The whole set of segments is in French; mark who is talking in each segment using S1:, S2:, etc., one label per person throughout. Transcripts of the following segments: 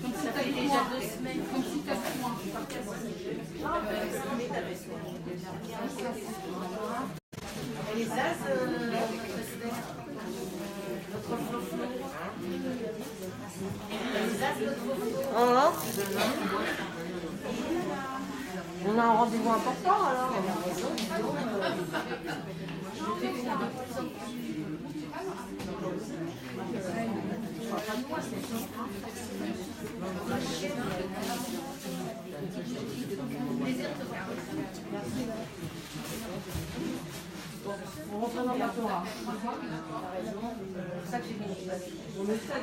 S1: Comme si t'avais déjà 2 semaines, comme si t'as point. Et les as,
S2: on a un rendez-vous important alors. On reprend dans la Torah. C'est ça que j'ai mis. On le fait.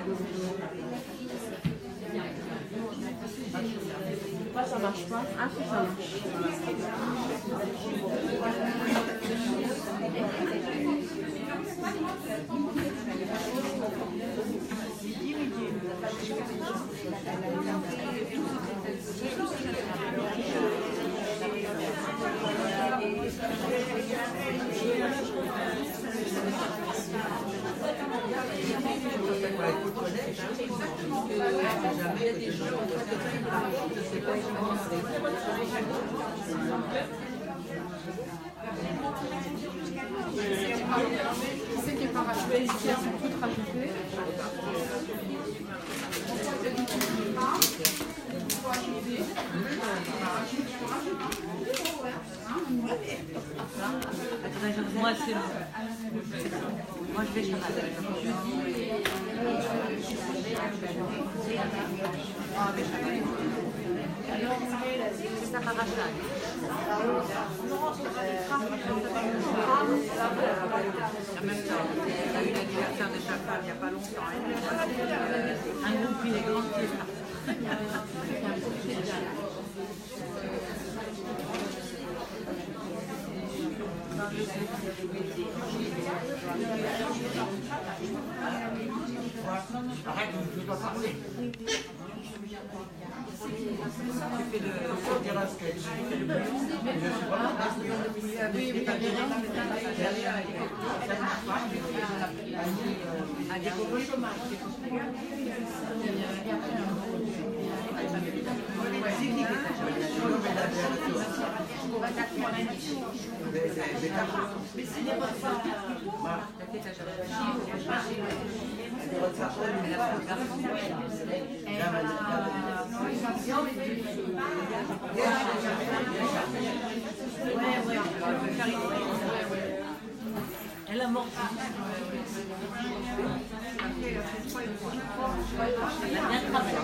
S2: Pourquoi ça marche pas? Ah, si ça marche.
S1: C'est qu'il est pas rajouté, ici, elles sont toutes rajoutées.
S2: Moi, c'est bon. Moi, je vais Shabbat. C'est ça, Paracha. En même temps, il y a eu l'anniversaire de sa femme il n'y a pas longtemps. Un groupe, il est grand qui est là.
S3: Arrête, je ne dois pas parler. Tu fais le sketch.
S2: Elle a mort. Elle a bien travaillé.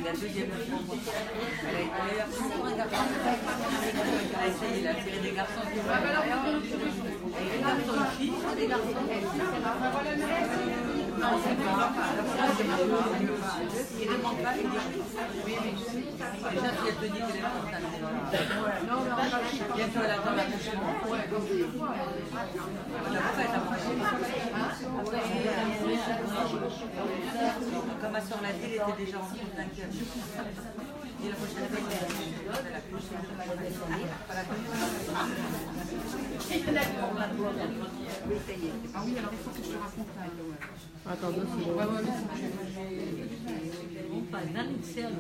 S2: La deuxième fois, elle a été pour un garçon. Elle a essayé, elle a tiré des garçons. Et des garçons, une fille, des garçons. Non, c'est pas. Il ne manque pas les déjà, si elle te dit qu'elle est contente. Non, bientôt elle attend la prochaine. Comme ma soeur l'a dit, elle était déjà en compte d'inquiétude. Et la prochaine fois, elle a couché.
S1: Ah oui, alors il faut que je te raconte.
S2: Attends, deux secondes. Pas d'annonceur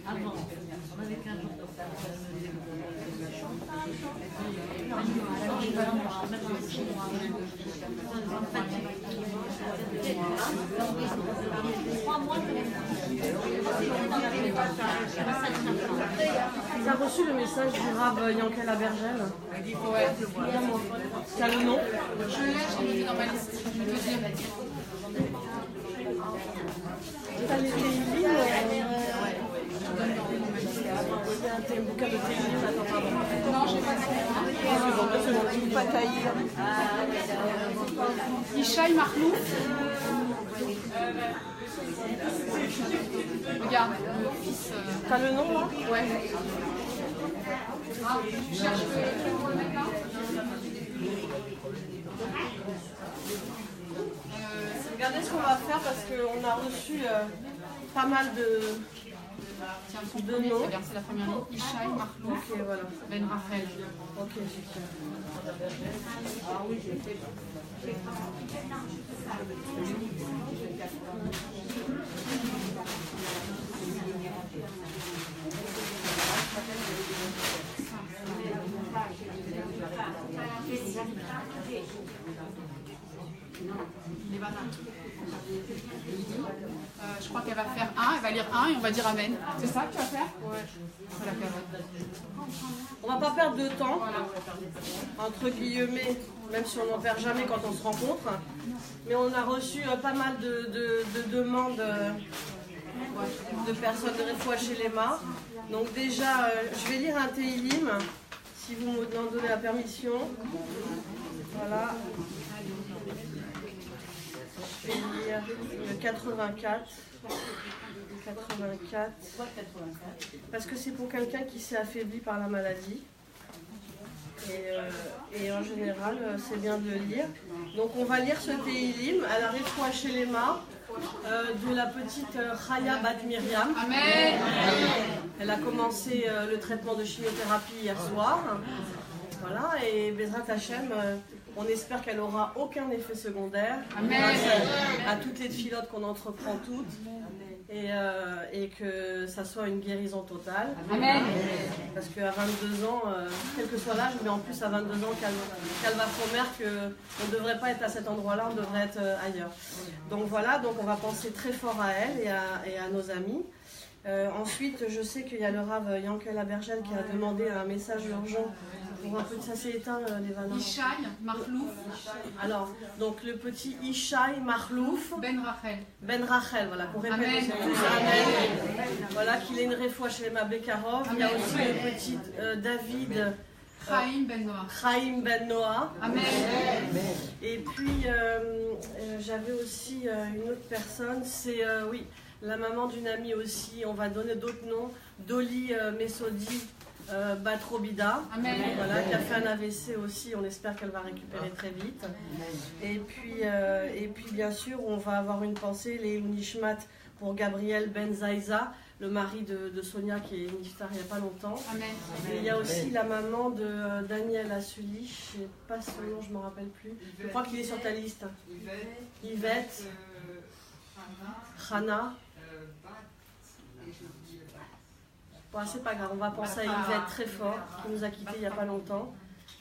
S2: avant. On avait 15 jours de retard. Trois mois.
S4: reçu le message du Rav Yankel Abergel.
S2: Il dit faut être le voir.
S4: T'as le nom?
S1: Je l'ai, je l'ai mis dans ma liste. Je vais te dire.
S4: T'as les Teilim, il y a un bouquin de Teilim, attends, pardon.
S1: Non, j'ai pas ça. Ishaï Marlouf. Regarde, le fils.
S4: T'as le nom là?
S1: Ouais. Tu cherches le mec là?
S4: Regardez ce qu'on va faire parce qu'on a reçu pas mal de
S1: Tiens, son
S4: de
S1: premier,
S4: noms.
S1: regarde, c'est la première ligne. Ishaï Marlouf.
S4: Ok, voilà.
S1: Ben Raphaël.
S4: Ok, super.
S1: Les bananes. Je crois qu'elle va faire un, elle va lire un et on va dire Amen. C'est ça que tu vas faire? Ouais. Voilà,
S4: On va pas perdre de temps, entre guillemets, même si on n'en perd jamais quand on se rencontre. Mais on a reçu pas mal de demandes de personnes de Refoua chez Lema. Donc déjà, je vais lire un Teilim, si vous m'en donnez la permission. Voilà. Je vais lire le 84. 84. Parce que c'est pour quelqu'un qui s'est affaibli par la maladie. Et en général, c'est bien de le lire. Donc on va lire ce Teilim à la Refoua chez Lema de la petite Chaya Bat Myriam.
S1: Amen.
S4: Elle a commencé le traitement de chimiothérapie hier soir. Voilà, et Bezrat Hashem, on espère qu'elle n'aura aucun effet secondaire.
S1: Amen.
S4: À toutes les filotes qu'on entreprend toutes. Et que ça soit une guérison totale.
S1: Amen.
S4: Parce qu'à 22 ans, quel que soit l'âge, mais en plus à 22 ans, qu'elle va promettre qu'on ne devrait pas être à cet endroit-là, on devrait être ailleurs. Donc voilà, donc on va penser très fort à elle et à nos amis. Ensuite, je sais qu'il y a le Rav Yankel Abergel qui a demandé un message urgent pour un peu. Ça s'est éteint, les vannes.
S1: Ishaï Marlouf.
S4: Alors, donc le petit Ishaï Marlouf.
S1: Ben Rachel.
S4: Ben Rachel, voilà, qu'on répète
S1: Amen.
S4: tous Amen. Voilà, qu'il ait une Refoua chez ma Bekarov. Il y a aussi le petit David
S1: Chaim Ben Noah.
S4: Chaim Ben Noah.
S1: Amen.
S4: Et puis, j'avais aussi une autre personne, c'est, oui, la maman d'une amie aussi, on va donner d'autres noms, Dolly Messodi Batrobida,
S1: Amen.
S4: voilà, qui a fait un AVC aussi, on espère qu'elle va récupérer très vite. Et puis bien sûr, on va avoir une pensée, les Nishmat, pour Gabriel Ben Zaïza, le mari de Sonia qui est niftar il n'y a pas longtemps.
S1: Amen.
S4: Et il y a aussi la maman de Daniel Assuli, je ne sais pas son nom, je ne me rappelle plus. Je crois qu'il est sur ta liste. Yvette, Hana. Bon, c'est pas grave, on va penser à Yvette très fort, qui nous a quittés il n'y a pas longtemps.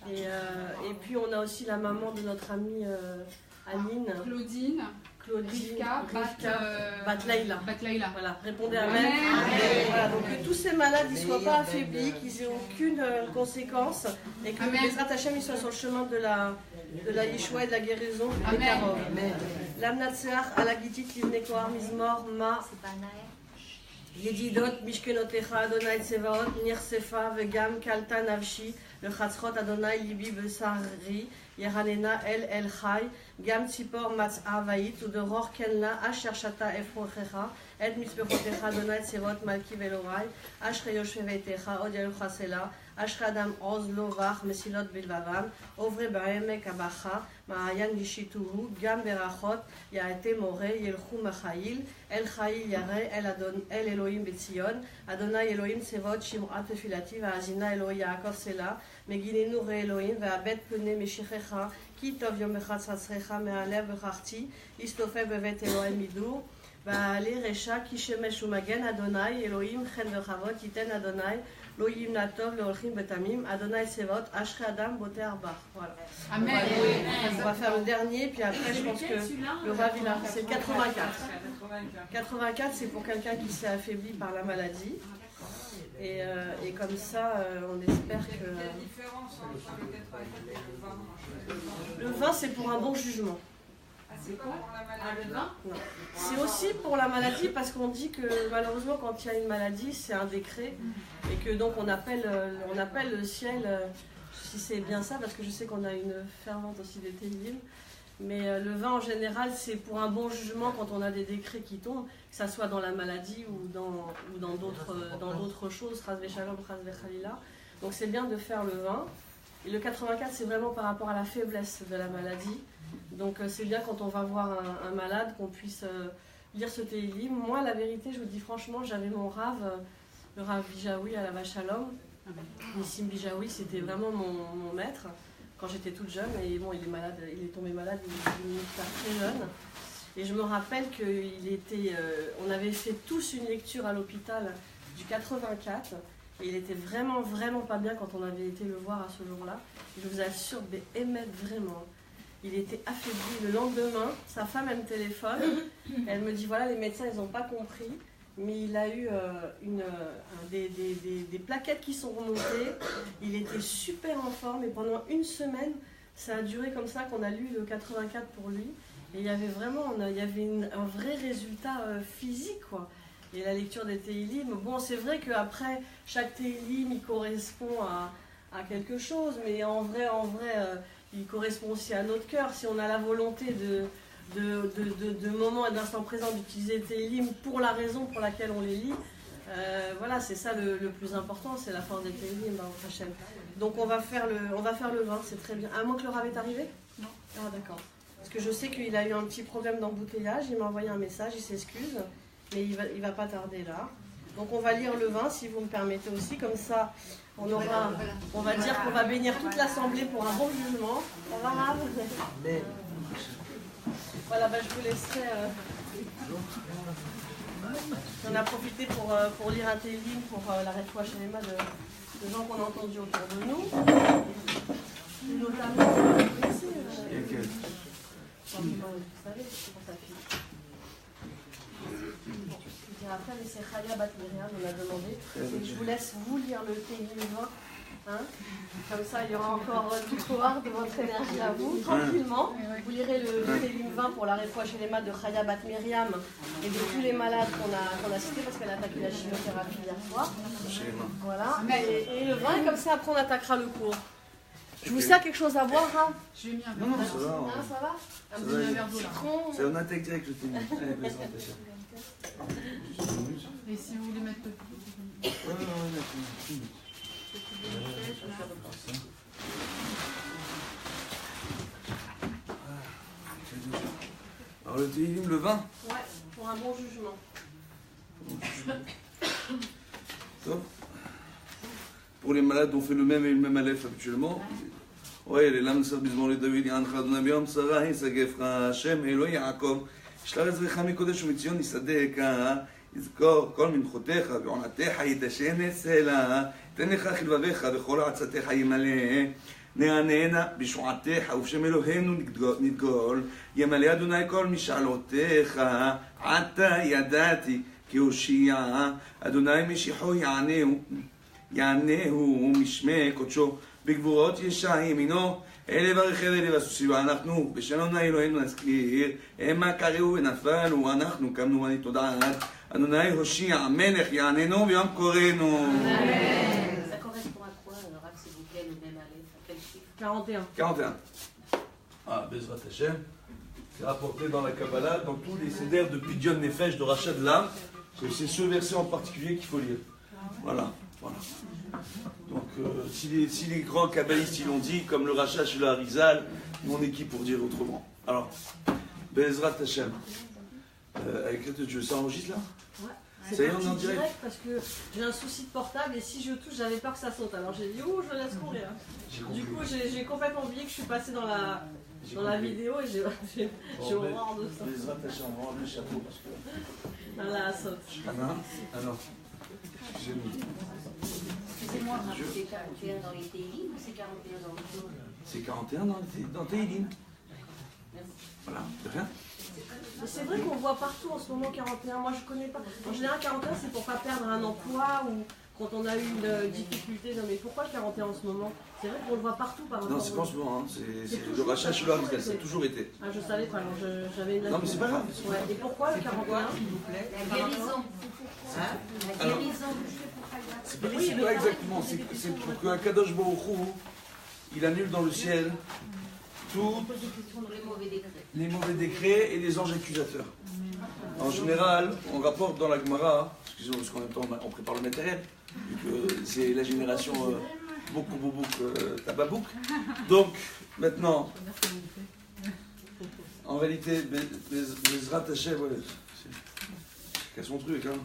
S4: Et puis on a aussi la maman de notre amie Anine.
S1: Claudine. Rivka,
S4: Batlaïla.
S1: Batlaïla.
S4: Voilà, répondez à même. Voilà, donc que tous ces malades ne soient pas affaiblis, qu'ils n'aient aucune conséquence et que les Ratachem ils soient sur le chemin de la Yeshua et de la guérison.
S1: Amen.
S4: L'amnatseach à la gitit livne kohar mizmor ma yedidot mishkenotecha Adonai tsevaot nirsefa vegam kalta navshi lechatzchot Adonai libi besari Yeranena el chai gam tzipor matzah vayit udoror kenla asher shata efrochecha et mitzbechotecha Adonai tsevaot malki velorai ashre yoshevetecha od yalucha sela ashre adam oz lovach mesilot bilvavam ovre ba'emek abacha ma'ayan yishituhu gam berachot yaete more yelchu machail el chail yare el Elohim betzion Adonai Elohim tsevaot shim'at tefilati va'azina Eloi Yaakov sela מגיננו ראה אלוהים והבט פני משיחך כי טוב יום אחד צרצרך מהלב וחרתי יסתופף בבית אלוהים מידור ועלי רשע כי שמש ומגן אדוני אלוהים חן וחוות ייתן אדוני לא ימנע טוב להולכים בתמים אדוני צבאות אשרי אדם בוטה ארבע. Voilà.
S1: Amen.
S4: On va faire le dernier puis après je pense que le Rav c'est le 84. 84 c'est pour quelqu'un qui s'est affaibli par la maladie. Et comme ça, on espère que...
S2: Quelle différence entre le tétrahydrate et le vin?
S4: Le vin, c'est pour un bon jugement.
S2: Ah, c'est pas pour la maladie?
S1: Le vin?
S4: Non. C'est aussi pour la maladie parce qu'on dit que malheureusement quand il y a une maladie c'est un décret et que donc on appelle le ciel, si c'est bien ça parce que je sais qu'on a une fervente aussi des Télim, mais le vin en général c'est pour un bon jugement quand on a des décrets qui tombent, que ça soit dans la maladie ou dans d'autres choses, Chasvé Shalom, Chasvé Khalila. Donc c'est bien de faire le vin. Et le 84 c'est vraiment par rapport à la faiblesse de la maladie. Donc c'est bien quand on va voir un malade qu'on puisse lire ce Téhilim. Moi, la vérité, je vous dis franchement, j'avais mon Rav, le Rav Bijaoui à la Vachalom. Nissim Bijaoui, c'était vraiment mon maître quand j'étais toute jeune. Et bon, il est malade, il est tombé malade, il est très jeune. Et je me rappelle on avait fait tous une lecture à l'hôpital du 84. Et il était vraiment, vraiment pas bien quand on avait été le voir à ce jour-là. Je vous assure, Béhémet, vraiment. Il était affaibli. Le lendemain, sa femme, elle me téléphone. Elle me dit, voilà, les médecins, ils n'ont pas compris. Mais il a eu des plaquettes qui sont remontées. Il était super en forme. Et pendant une semaine, ça a duré comme ça qu'on a lu le 84 pour lui. Et il y avait vraiment un vrai résultat physique, quoi. Et la lecture des Téhilim, bon, c'est vrai qu'après, chaque Téhilim, il correspond à quelque chose. Mais en vrai, il correspond aussi à notre cœur. Si on a la volonté de moment et d'instant présent d'utiliser Téhilim pour la raison pour laquelle on les lit, voilà, c'est ça le plus important, c'est la force des Téhilim, Hachem. Donc on va faire le vin, c'est très bien. À moins que le Rav est arrivé?
S1: Non.
S4: Ah d'accord. Parce que je sais qu'il a eu un petit problème d'embouteillage, il m'a envoyé un message, il s'excuse, mais il va pas tarder là. Donc on va lire le vin si vous me permettez aussi, comme ça on va dire qu'on va bénir toute l'assemblée pour un bon jugement. Ça va, Rav? Voilà, je vous laisserai. On a profité pour lire un Téhilim pour la Refoua Shelema de gens qu'on a entendus autour de nous. Notamment, vous savez, c'est pour sa fille. Après, mais c'est Chaya Bat Miriam, on a demandé. Et je vous laisse vous lire le Téhilim 20. Hein, comme ça, il y aura encore du pouvoir de votre énergie à vous, tranquillement. Vous lirez le Téhilim 20 pour la Refoua Shelema de Chaya Bat Miriam et de tous les malades qu'on a cités parce qu'elle a attaqué la chimiothérapie hier soir. Voilà. Et le 20, comme ça, après, on attaquera le cours. Je vous sers quelque chose à boire, hein?
S1: Je lui ai mis un
S5: Non, non, ça va.
S4: Ah, ça va?
S1: Un petit verre d'eau là.
S4: Citron.
S5: C'est un attaque direct, je t'ai dit. Allez, vas-y,
S1: Et si vous voulez mettre le...
S5: Alors le Téhilim, le vin?
S4: Ouais, pour un bon jugement.
S5: Top. Pour les malades, on fait le même et le même aleph habituellement. Ouais, les lames servent bizarrement les David, Yann Chadon Abiam, Sarah, Hisagefra, Hashem, Eloi, Yaakov, Shlaretz Vechami Kodesh Umitzion, Yisadeka, יזכור כל מנחותיך ועונתך יתשן אצלה, תן לך חלבביך וכל עצתך ימלא, נעננה בשועתך ובשם אלוהינו נדגול, ימלא אדוני כל משאלותיך, עתה ידעתי כי הושיע, אדוני משיחו יענהו משמי קודשו, בגבורות ישע ימינו, אלה ברכב אלה בסוסי, ואנחנו בשם אדוני אלוהינו נזכיר, המה קראו ונפלו, אנחנו קמנו ונתודעת, אדוני הושיע, מלך יעננו ויום קוראנו.
S6: Ça correspond à quoi, Rav, s'il vous plaît, le même aleph? À quel chiffre?
S4: 41.
S5: 41. Ah, Bezrat Hashem. C'est rapporté dans la Kabbalah, dans tous les cédères de Pidyon Nefesh, de Rachat de l'âme. C'est ce verset en particulier qu'il faut lire. Voilà. Donc, si les grands kabbalistes ils l'ont dit, comme le Rachat chez le Harizal, nous on est qui pour dire autrement? Alors, Bezrat Hashem. Avec l'aide de Dieu, ça enregistre là?
S4: C'est
S5: Ça y est, on est en
S4: parti
S5: direct.
S4: parce que j'ai un souci de portable et si je touche, j'avais peur que ça saute. Alors j'ai dit, je laisse courir. Du coup, j'ai complètement oublié que je suis passée dans la vidéo et j'ai horreur de ça.
S5: Bezrat Hashem, on va enlever le chapeau parce que.
S4: Voilà, ça saute.
S5: Alors, excusez-moi.
S6: Excusez-moi, Rav, c'est 41 dans les Téhilim ou c'est 41 dans le jour?
S5: C'est 41 dans Téhilim. Voilà, c'est rien.
S4: Mais c'est vrai qu'on voit partout en ce moment 41. Moi, je connais pas. En général, 41, c'est pour pas perdre un emploi ou quand on a eu une difficulté, non mais pourquoi 41 en ce moment? C'est vrai qu'on le voit partout par rapport
S5: Non, c'est pas en ce moment, hein. C'est le rachat chez l'Arizal, ça a toujours été.
S4: Ah, je savais pas, alors j'avais une...
S5: Non, mais c'est pas grave.
S4: Ouais. Et pourquoi le 41?
S2: S'il vous plaît.
S6: La guérison. La
S5: Alors,
S6: guérison.
S5: c'est pas exactement, c'est pour que Kadosh Baruch Hu, il annule dans le ciel tous
S6: Les mauvais décrets.
S5: les mauvais décrets et les anges accusateurs. En général, on rapporte dans la Gemara, excusez-moi parce qu'en même temps on prépare le matériel, vu que c'est la génération tababouk. Donc maintenant, en réalité, Bezrat Hashem, ouais, c'est son truc, hein.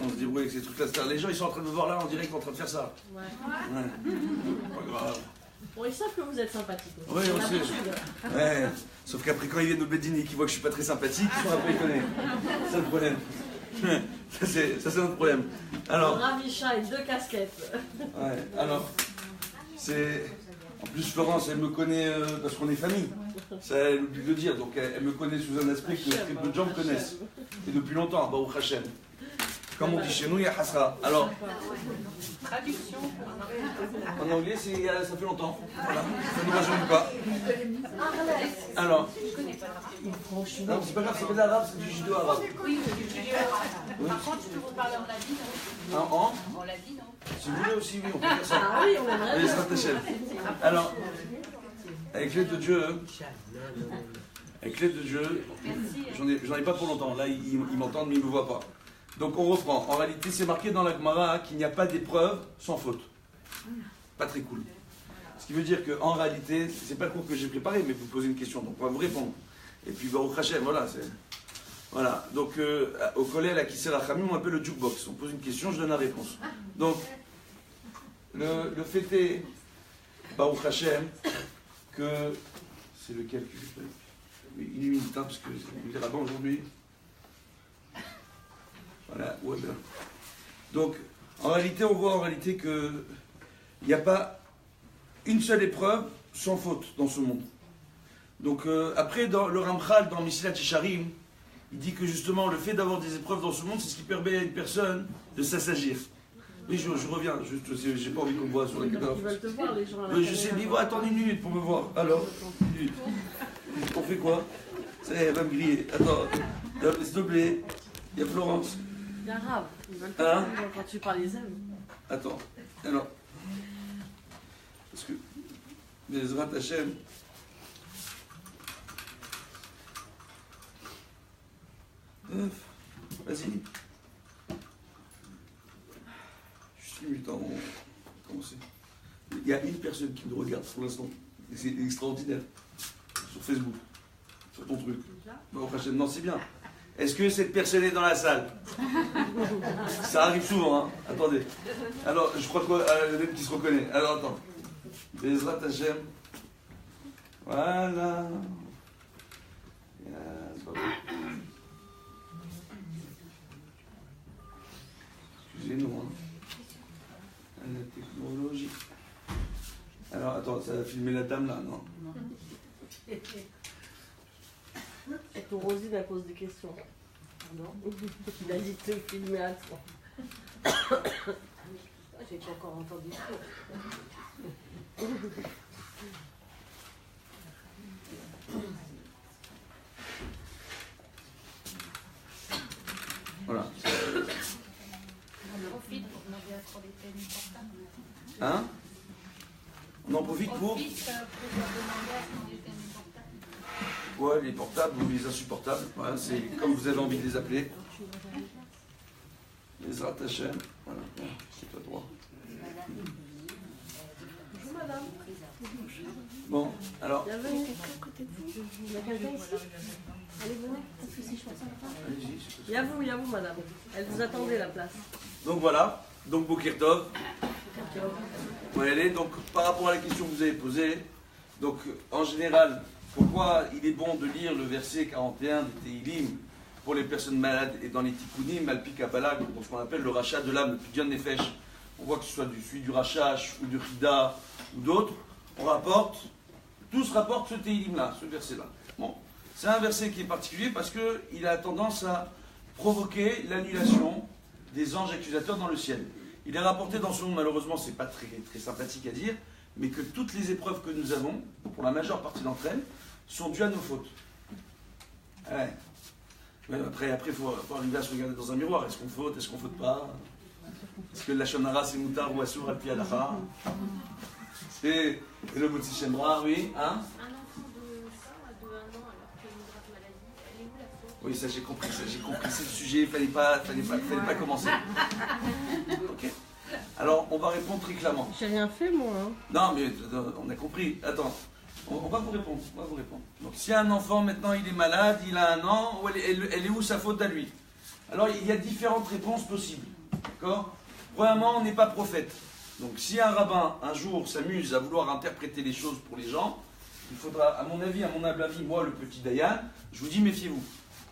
S5: On se débrouille avec ces trucs-là. Les gens ils sont en train de me voir là, on dirait qu'ils sont en train de faire ça.
S4: Ouais.
S5: Pas grave.
S4: Bon, ils savent que vous êtes sympathique.
S5: Oui, on sait. Ouais. Sauf qu'après, quand ils viennent au Bedini et qu'ils voient que je suis pas très sympathique, ils sont après étonnés. C'est le problème. Ça, c'est notre problème. Alors.
S4: Ravi Shine, 2 casquettes.
S5: Ouais, alors. C'est. En plus, Florence, elle me connaît parce qu'on est famille. Ça, elle oublie de le dire. Donc, elle me connaît sous un aspect que très peu de gens me connaissent. Et depuis longtemps, Baruch Hashem. Comme on dit chez nous, il y a Hasra. Alors.
S1: Traduction.
S5: En anglais, ça fait longtemps. Voilà. Ça ne nous rajeunit pas. Alors. Non, c'est pas grave, c'est pas de l'arabe, c'est du judo-arabe.
S6: Oui, par contre, je peux vous parler en ladino.
S5: En
S6: En ladino.
S5: Si vous voulez aussi, oui, on peut faire ça.
S4: Ah oui, on aimerait
S5: Allez,
S4: bien.
S5: Srat Hashem. Alors, avec l'aide de Dieu, j'en ai pas pour longtemps. Là, ils m'entendent, mais ils ne me voient pas. Donc, on reprend. En réalité, c'est marqué dans la Gemara qu'il n'y a pas d'épreuve sans faute. Pas très cool. Ce qui veut dire qu'en réalité, c'est pas le cours que j'ai préparé, mais vous posez une question, donc on va vous répondre. Et puis, Baruch Hashem, voilà. Voilà. Donc, au collège, à Kisser Rachamim, on appelle le jukebox. On pose une question, je donne la réponse. Donc, le fait est, Baruch Hashem, que. C'est lequel que j'ai fait? Oui, il est militant, parce que c'est le rabbin aujourd'hui. Voilà, ouais, bien. Donc, en réalité, on voit qu'il n'y a pas une seule épreuve sans faute dans ce monde. Donc, après, dans le Ramchal, dans Mesilat Yesharim, il dit que justement, le fait d'avoir des épreuves dans ce monde, c'est ce qui permet à une personne de s'assagir. Oui, je reviens, juste, j'ai pas envie qu'on me voit sur les caméras.
S4: Ils veulent te voir, les gens. À la
S5: Oui, je sais, mais attendez une minute pour me voir. Alors, une minute. On fait quoi? Ça y est, elle va me griller. Attends, s'il te plaît, il y a Florence.
S4: C'est arabe. Ils veulent te
S5: Hein?
S4: voir quand tu parles, ils aiment.
S5: Attends, alors, parce que Bezrat Hashem, vas-y. Je suis mutant, comment c'est? Il y a une personne qui nous regarde pour l'instant, et c'est extraordinaire, sur Facebook, sur ton truc. Baruch Hashem, non, c'est bien. Est-ce que cette personne est dans la salle? Ça arrive souvent, hein. Attendez. Alors, je crois qu'il y a même qui se reconnaît. Alors, attends. Bezrat Hashem. Voilà. Excusez-nous, hein. La technologie. Alors, attends, ça va filmer la dame là, non?
S4: Et ton Rosine, elle pose des questions. Pardon? Il a dit de te filmer à toi.
S6: J'ai pas encore entendu ça.
S5: Voilà.
S6: On profite pour demander à trop des téléphones portables.
S5: Hein? On en profite pour?
S6: Profite pour demander à trop des téléphones portables.
S5: Ouais, les portables ou les insupportables. Voilà, c'est comme vous avez envie de les appeler. Les Hashem. Voilà, c'est toi droit.
S4: Bonjour madame.
S5: Bon, alors,
S4: Bienvenue.
S6: Il y a quelqu'un ici? Allez, venez. Parce que si je pense à la fin.
S5: allez-y.
S4: Il y a vous madame. Elle vous attendait la place.
S5: Donc voilà, donc Boker Tov. Voilà, allez, donc par rapport à la question que vous avez posée, donc en général, pourquoi il est bon de lire le verset 41 des Tehillim pour les personnes malades et dans les Tikkunim, Malpi Kabbalah, donc ce qu'on appelle le rachat de l'âme, le Pidyon Nefesh. On voit que ce soit celui du Rachash ou du Hida ou d'autres, tous rapportent ce Tehillim-là, ce verset-là. Bon, c'est un verset qui est particulier parce qu'il a tendance à provoquer l'annulation des anges accusateurs dans le ciel. il est rapporté dans ce monde, malheureusement, c'est pas très, très sympathique à dire, mais que toutes les épreuves que nous avons, pour la majeure partie d'entre elles, sont dues à nos fautes. Ouais. Ouais, après, il faut arriver à se regarder dans un miroir. Est-ce qu'on faute? Est-ce qu'on faute pas? Est-ce que la shonara c'est moutar ou assour al pi alacha? Et le motzi shemra, oui, hein?
S7: Un enfant de 1 an alors qu'il a une grave maladie, elle est où la faute?
S5: Oui, ça j'ai compris, c'est le sujet, il fallait pas commencer. Ok. Alors, on va répondre très clairement.
S4: J'ai rien fait, moi. Hein.
S5: Non, mais on a compris. Attends, on va vous répondre. Donc, si un enfant, maintenant, il est malade, il a 1 an, elle est où sa faute à lui? Alors, il y a différentes réponses possibles. D'accord? Premièrement, on n'est pas prophète. Donc, si un rabbin, un jour, s'amuse à vouloir interpréter les choses pour les gens, il faudra, à mon avis, à mon humble avis, moi, le petit Dayan, je vous dis, méfiez-vous.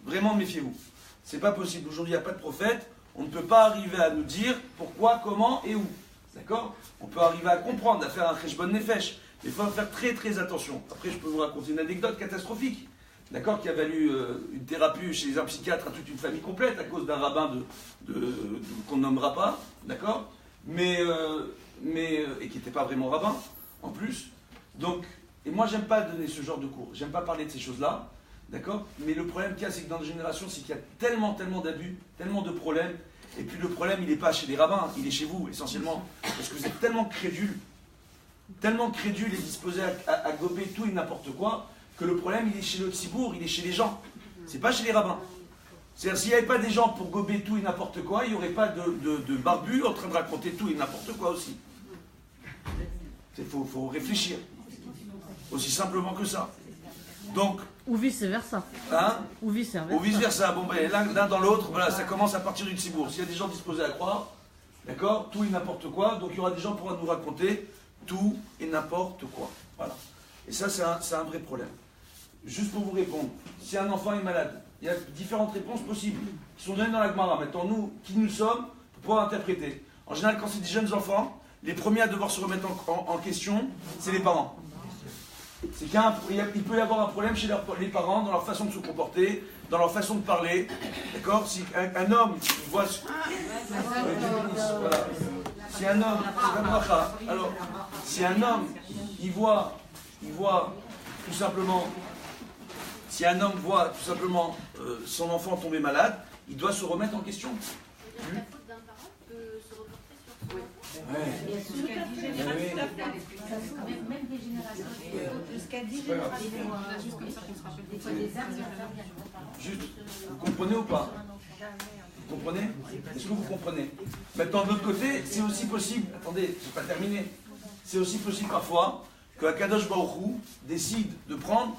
S5: Vraiment, méfiez-vous. C'est pas possible. Aujourd'hui, il n'y a pas de prophète. On ne peut pas arriver à nous dire pourquoi, comment et où. D'accord? On peut arriver à comprendre, à faire un cheshbon nefesh. Mais il faut faire très très attention. Après, je peux vous raconter une anecdote catastrophique. D'accord? Qui a valu une thérapie chez un psychiatre à toute une famille complète à cause d'un rabbin qu'on ne nommera pas. D'accord? Et qui n'était pas vraiment rabbin, en plus. Donc, et moi, j'aime pas donner ce genre de cours. J'aime pas parler de ces choses-là. D'accord? Mais le problème qu'il y a, c'est que dans notre génération, c'est qu'il y a tellement d'abus, tellement de problèmes. Et puis le problème, il n'est pas chez les rabbins, il est chez vous, essentiellement. Parce que vous êtes tellement crédules et disposés à gober tout et n'importe quoi, que le problème, il est chez le tzibour, il est chez les gens. C'est pas chez les rabbins. C'est-à-dire, s'il n'y avait pas des gens pour gober tout et n'importe quoi, il n'y aurait pas de barbus en train de raconter tout et n'importe quoi aussi. Il faut réfléchir. Aussi simplement que ça. Donc,
S4: ou vice-versa.
S5: Hein?
S4: Ou vice-versa.
S5: Ou vice-versa. Bon, ben, l'un dans l'autre, voilà, ça commence à partir du tzibour. S'il y a des gens disposés à croire, d'accord, tout et n'importe quoi, donc il y aura des gens qui pourront nous raconter tout et n'importe quoi. Voilà. Et ça, c'est un vrai problème. Juste pour vous répondre, si un enfant est malade, il y a différentes réponses possibles qui sont données dans la Gemara. Maintenant, nous, qui nous sommes, pour pouvoir interpréter. En général, quand c'est des jeunes enfants, les premiers à devoir se remettre en question, c'est les parents. C'est qu'il peut y avoir un problème chez les parents dans leur façon de se comporter, dans leur façon de parler. D'accord? Si un homme voit. Voilà. Si un homme. Alors, si un homme, il voit tout simplement. Si un homme voit tout simplement son enfant tomber malade, il doit se remettre en question.
S7: La faute d'un parent peut se reporter sur son enfant.
S5: Ouais.
S6: Même des générations. Jusqu'à 10
S1: C'est juste comme ça qu'on se rappelle.
S6: Des fois, des armes,
S5: Juste, vous comprenez ou pas? Vous comprenez? Est-ce que vous comprenez? Maintenant, de l'autre côté, c'est aussi possible, attendez, je n'ai pas terminé, c'est aussi possible parfois que Akadosh Baruch Hu décide de prendre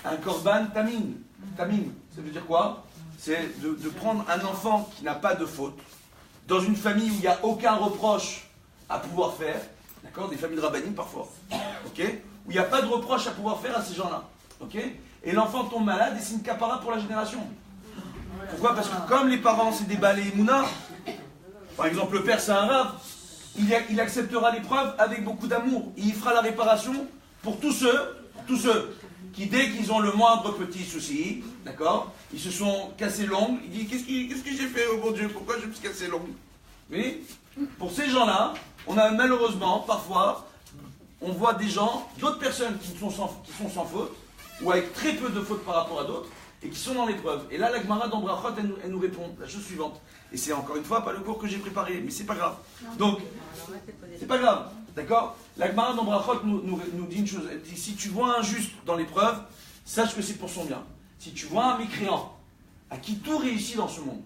S5: un korban tamim. Tamim, ça veut dire quoi? C'est de prendre un enfant qui n'a pas de faute, dans une famille où il n'y a aucun reproche à pouvoir faire, d'accord? Des familles de rabbinim parfois, ok? Où il n'y a pas de reproche à pouvoir faire à ces gens-là, ok? Et l'enfant tombe malade et c'est une capara pour la génération. Pourquoi? Parce que comme les parents c'est des balais mouna, par exemple le père c'est un rave, il acceptera l'épreuve avec beaucoup d'amour. Il fera la réparation pour tous ceux qui dès qu'ils ont le moindre petit souci, d'accord, ils se sont cassés l'ongle, il dit qu'est-ce que j'ai fait, oh mon Dieu, pourquoi je me suis cassé l'ongle? Oui. Pour ces gens-là, on a malheureusement parfois, on voit des gens, d'autres personnes qui sont sans faute, ou avec très peu de fautes par rapport à d'autres, et qui sont dans l'épreuve. Et là, la Gemara d'Ambrachot, elle nous répond la chose suivante. Et c'est encore une fois pas le cours que j'ai préparé, mais c'est pas grave. Donc, c'est pas grave, d'accord? La Gemara d'Ambrachot nous dit une chose. Elle dit, si tu vois un juste dans l'épreuve, sache que c'est pour son bien. Si tu vois un mécréant, à qui tout réussit dans ce monde,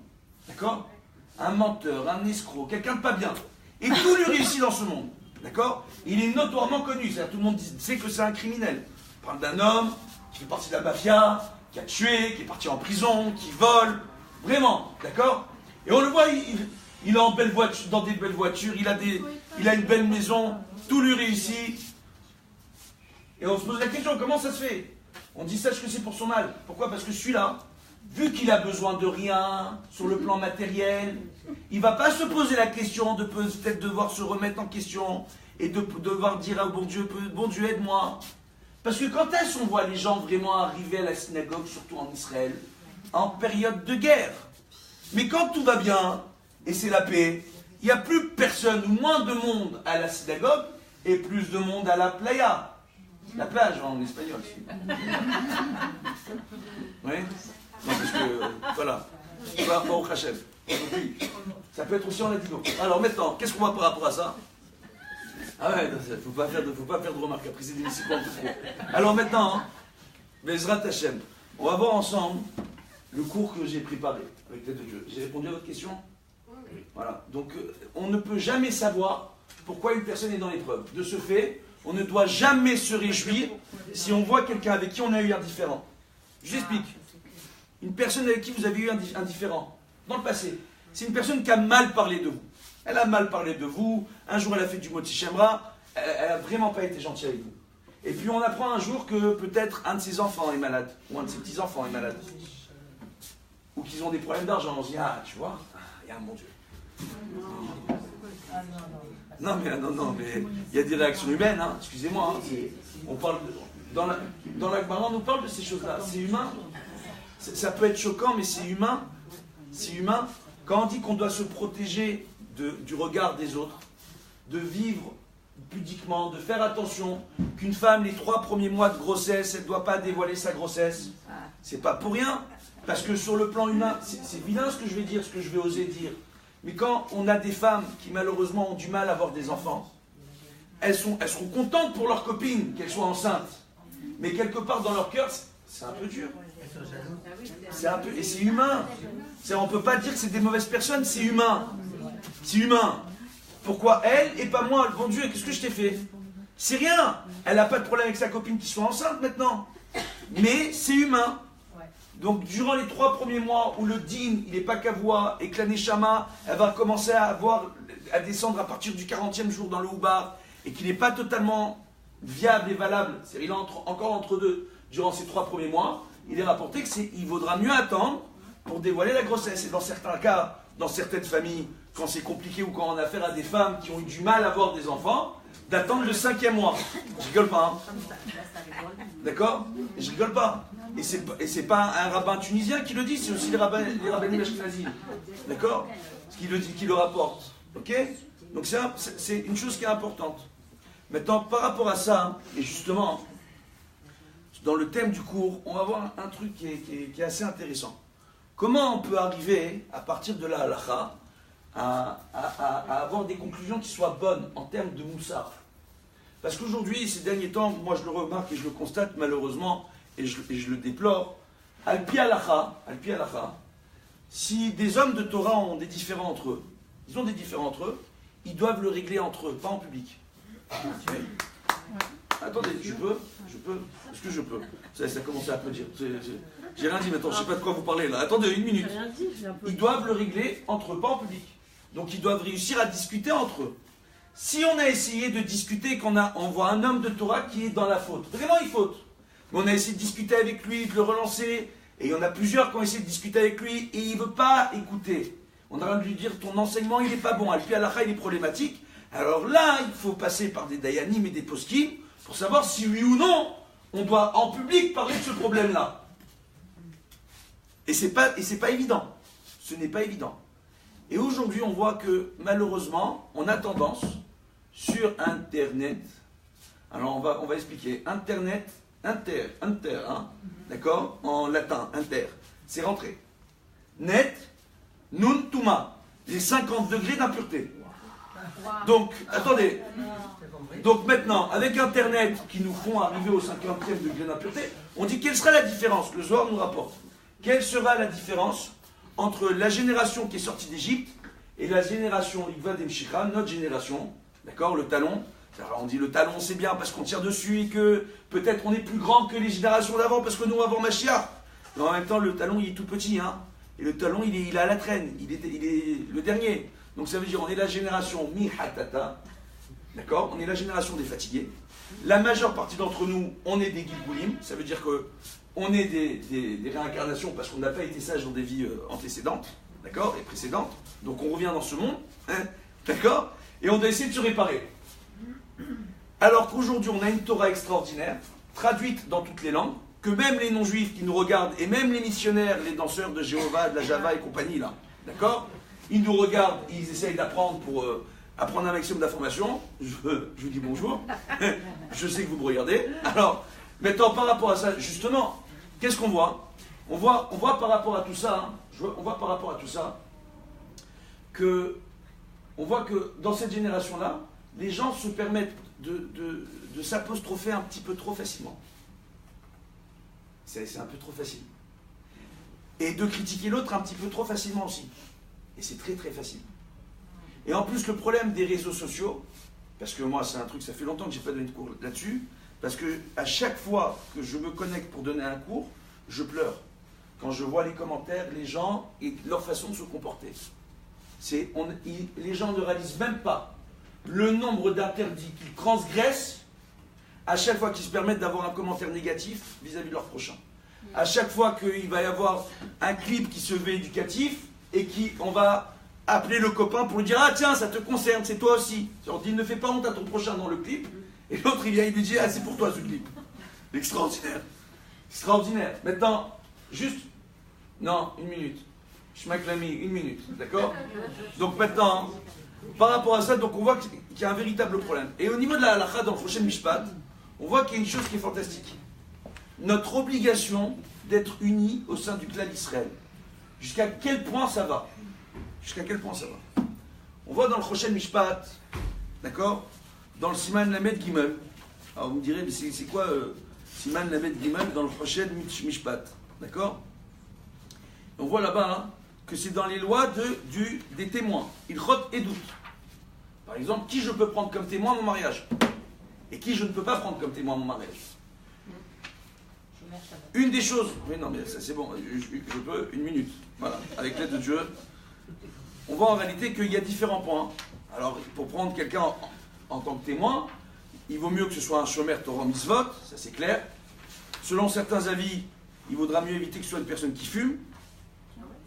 S5: d'accord? Un menteur, un escroc, quelqu'un de pas bien, et tout lui réussit dans ce monde, d'accord? Il est notoirement connu, c'est-à-dire tout le monde sait que c'est un criminel. On parle d'un homme qui fait partie de la mafia, qui a tué, qui est parti en prison, qui vole, vraiment, d'accord? Et on le voit, il est en belle voiture, dans des belles voitures, il a une belle maison, tout lui réussit. Et on se pose la question, comment ça se fait? On dit, sache que c'est pour son mal. Pourquoi? Parce que celui-là, vu qu'il a besoin de rien sur le plan matériel, il ne va pas se poser la question de peut-être devoir se remettre en question et de devoir dire à bon Dieu, aide-moi. Parce que quand est-ce qu'on voit les gens vraiment arriver à la synagogue, surtout en Israël, en période de guerre? Mais quand tout va bien, et c'est la paix, il n'y a plus personne ou moins de monde à la synagogue et plus de monde à la playa. La plage en espagnol. Oui. Non, parce que, voilà. Pas au Hachem. Ça peut être aussi en latino. Alors maintenant, qu'est-ce qu'on voit par rapport à ça? Ah ouais, il ne faut pas faire de remarques. Après, c'est difficile pour trop. Alors maintenant, Bezrat Hachem, on va voir ensemble le cours que j'ai préparé avec l'aide de Dieu. J'ai répondu à votre question? Voilà. Donc, on ne peut jamais savoir pourquoi une personne est dans l'épreuve. De ce fait, on ne doit jamais se réjouir si on voit quelqu'un avec qui on a eu un différend. Je vous explique. Une personne avec qui vous avez eu un différend dans le passé, c'est une personne qui a mal parlé de vous. Elle a mal parlé de vous. Un jour, elle a fait du moti shemra. Elle n'a vraiment pas été gentille avec vous. Et puis, on apprend un jour que peut-être un de ses enfants est malade, ou un de ses petits-enfants est malade. Ou qu'ils ont des problèmes d'argent. On se dit, ah, tu vois, il y a un bon Dieu. Non, mais il y a des réactions humaines, hein, excusez-moi. Hein, on parle dans la Gemara, on nous parle de ces choses-là. C'est humain. Ça peut être choquant, mais c'est humain. C'est humain. Quand on dit qu'on doit se protéger du regard des autres, de vivre pudiquement, de faire attention, qu'une femme, les 3 premiers mois de grossesse, elle ne doit pas dévoiler sa grossesse, c'est pas pour rien. Parce que sur le plan humain, c'est vilain ce que je vais dire, ce que je vais oser dire. Mais quand on a des femmes qui malheureusement ont du mal à avoir des enfants, elles seront contentes pour leurs copines qu'elles soient enceintes. Mais quelque part dans leur cœur, c'est un peu dur. C'est un peu, et c'est humain. On ne peut pas dire que c'est des mauvaises personnes, c'est humain. C'est humain. Pourquoi elle et pas moi? Bon Dieu, qu'est-ce que je t'ai fait? C'est rien. Elle n'a pas de problème avec sa copine qui soit enceinte maintenant. Mais c'est humain. Donc, durant les 3 premiers mois où le din, il n'est pas kavua, et que la neshama, elle va commencer à descendre à partir du 40e jour dans le houbar, et qu'il n'est pas totalement viable et valable, c'est-à-dire il est encore entre deux durant ces 3 premiers mois, il est rapporté qu'il vaudra mieux attendre pour dévoiler la grossesse. Et dans certains cas, dans certaines familles, quand c'est compliqué ou quand on a affaire à des femmes qui ont eu du mal à avoir des enfants, d'attendre le 5e mois. Je rigole pas, hein. D'accord? Je rigole pas. Et c'est pas un rabbin tunisien qui le dit, c'est aussi les rabbins ashkénazim. D'accord? Qui le rapporte. Ok? Donc c'est une chose qui est importante. Maintenant, par rapport à ça, et justement, dans le thème du cours, on va voir un truc qui est assez intéressant. Comment on peut arriver, à partir de la halakha, à avoir des conclusions qui soient bonnes en termes de moussar? Parce qu'aujourd'hui, ces derniers temps, moi je le remarque et je le constate malheureusement, et je le déplore, al-pi halakha, si des hommes de Torah ont des différends entre eux, ils doivent le régler entre eux, pas en public. Oui. Attendez, je peux? Est-ce que je peux? Ça commence à applaudir. J'ai rien dit maintenant, je ne sais pas de quoi vous parlez là. Attendez, une minute. Ils doivent le régler entre eux, pas en public. Donc ils doivent réussir à discuter entre eux. Si on a essayé de discuter, on voit un homme de Torah qui est dans la faute, vraiment il faute. Mais on a essayé de discuter avec lui, de le relancer, et il y en a plusieurs qui ont essayé de discuter avec lui, et il ne veut pas écouter. On a de lui dire, ton enseignement il n'est pas bon, Al-Pi Halakha il est problématique. Alors là, il faut passer par des dayanim et des poskim, pour savoir si oui ou non, on doit en public parler de ce problème-là. Et c'est pas évident. Ce n'est pas évident. Et aujourd'hui, on voit que malheureusement, on a tendance sur Internet. Alors on va expliquer. Internet, inter, hein, d'accord? En latin, inter. C'est rentré. Net, nun tuma. Les 50 degrés d'impureté. Donc, attendez. Donc maintenant, avec Internet qui nous font arriver au 50e degré d'impureté, on dit quelle sera la différence? Le Zohar nous rapporte. Quelle sera la différence entre la génération qui est sortie d'Égypte et la génération Ikva Demshikha, notre génération, d'accord, le talon. Alors on dit le talon c'est bien parce qu'on tire dessus et que peut-être on est plus grand que les générations d'avant parce que nous avant Mashiach. Mais en même temps le talon il est tout petit, hein, et le talon il a la traîne, il est le dernier. Donc ça veut dire on est la génération Mi-Hatata, d'accord, on est la génération des fatigués. La majeure partie d'entre nous, on est des Gilgoulim, ça veut dire que on est des réincarnations parce qu'on n'a pas été sages dans des vies antécédentes, d'accord, et précédentes. Donc on revient dans ce monde, hein, d'accord, et on doit essayer de se réparer. Alors qu'aujourd'hui on a une Torah extraordinaire, traduite dans toutes les langues, que même les non-juifs qui nous regardent, et même les missionnaires, les danseurs de Jéhovah, de la Java et compagnie là, d'accord, ils nous regardent, ils essayent d'apprendre pour apprendre un maximum d'informations. Je vous dis bonjour. Je sais que vous me regardez. Alors, maintenant, par rapport à ça, justement, qu'est-ce qu'on voit on voit par rapport à tout ça, on voit par rapport à tout ça, on voit que dans cette génération-là, les gens se permettent de s'apostropher un petit peu trop facilement. C'est un peu trop facile. Et de critiquer l'autre un petit peu trop facilement aussi. Et c'est très très facile. Et en plus, le problème des réseaux sociaux, parce que moi c'est un truc, ça fait longtemps que je n'ai pas donné de cours là-dessus, parce que à chaque fois que je me connecte pour donner un cours, je pleure. Quand je vois les commentaires, les gens et leur façon de se comporter. Les gens ne réalisent même pas le nombre d'interdits qu'ils transgressent à chaque fois qu'ils se permettent d'avoir un commentaire négatif vis-à-vis de leur prochain. À chaque fois qu'il va y avoir un clip qui se veut éducatif et on va appeler le copain pour lui dire « Ah tiens, ça te concerne, c'est toi aussi ». On dit « Ne fais pas honte à ton prochain dans le clip ». Et l'autre, il vient, il lui dit « Ah, c'est pour toi ce clip ». Extraordinaire. Extraordinaire. Maintenant, juste... Non, une minute. Je m'acclame une minute, d'accord? Donc maintenant, par rapport à ça, donc on voit qu'il y a un véritable problème. Et au niveau de la halakha dans le prochain Mishpat, on voit qu'il y a une chose qui est fantastique. Notre obligation d'être unis au sein du clan d'Israël. Jusqu'à quel point ça va? Jusqu'à quel point ça va? On voit dans le prochain Mishpat, d'accord? Dans le Siman Lamed Gimel. Alors vous me direz, mais c'est quoi Siman Lamed Gimel dans le prochain Mishpat? D'accord? On voit là-bas que c'est dans les lois des témoins. Ilchot et doute. Par exemple, qui je peux prendre comme témoin à mon mariage? Et qui je ne peux pas prendre comme témoin à mon mariage? Une des choses... Mais non, mais ça c'est bon, je peux, une minute. Voilà, avec l'aide de Dieu. On voit en réalité qu'il y a différents points. Alors, pour prendre quelqu'un en tant que témoin, il vaut mieux que ce soit un shomer Torah Mitzvot, ça c'est clair. Selon certains avis, il vaudra mieux éviter que ce soit une personne qui fume.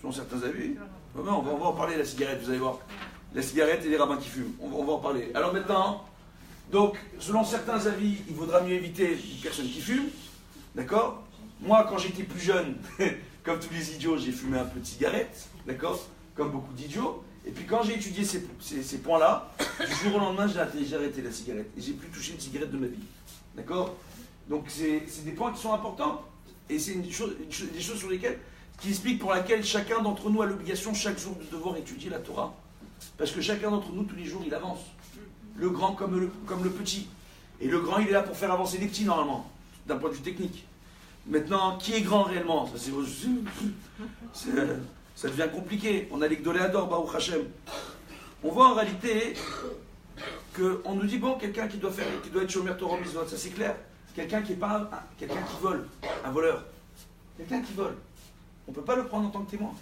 S5: Selon certains avis. Non, on va en parler de la cigarette, vous allez voir. La cigarette et les rabbins qui fument. On va en parler. Alors maintenant, donc, selon certains avis, il vaudra mieux éviter une personne qui fume. D'accord? Moi, quand j'étais plus jeune, comme tous les idiots, j'ai fumé un peu de cigarette. D'accord? Comme beaucoup d'idiots. Et puis quand j'ai étudié ces points-là, du jour au lendemain, j'ai arrêté la cigarette. Et j'ai plus touché une cigarette de ma vie. D'accord? Donc c'est des points qui sont importants. Et c'est des choses sur lesquelles, qui expliquent pour laquelle chacun d'entre nous a l'obligation chaque jour de devoir étudier la Torah. Parce que chacun d'entre nous, tous les jours, il avance. Le grand comme le petit. Et le grand, il est là pour faire avancer les petits, normalement, d'un point de vue technique. Maintenant, qui est grand réellement? Ça devient compliqué. On a les Gdoléador, Baruch Hashem. On voit en réalité qu'on nous dit, bon, quelqu'un qui doit être Shomer Torah Mitzvot, ça c'est clair. Quelqu'un qui vole, un voleur. Quelqu'un qui vole. On ne peut pas le prendre en tant que témoin.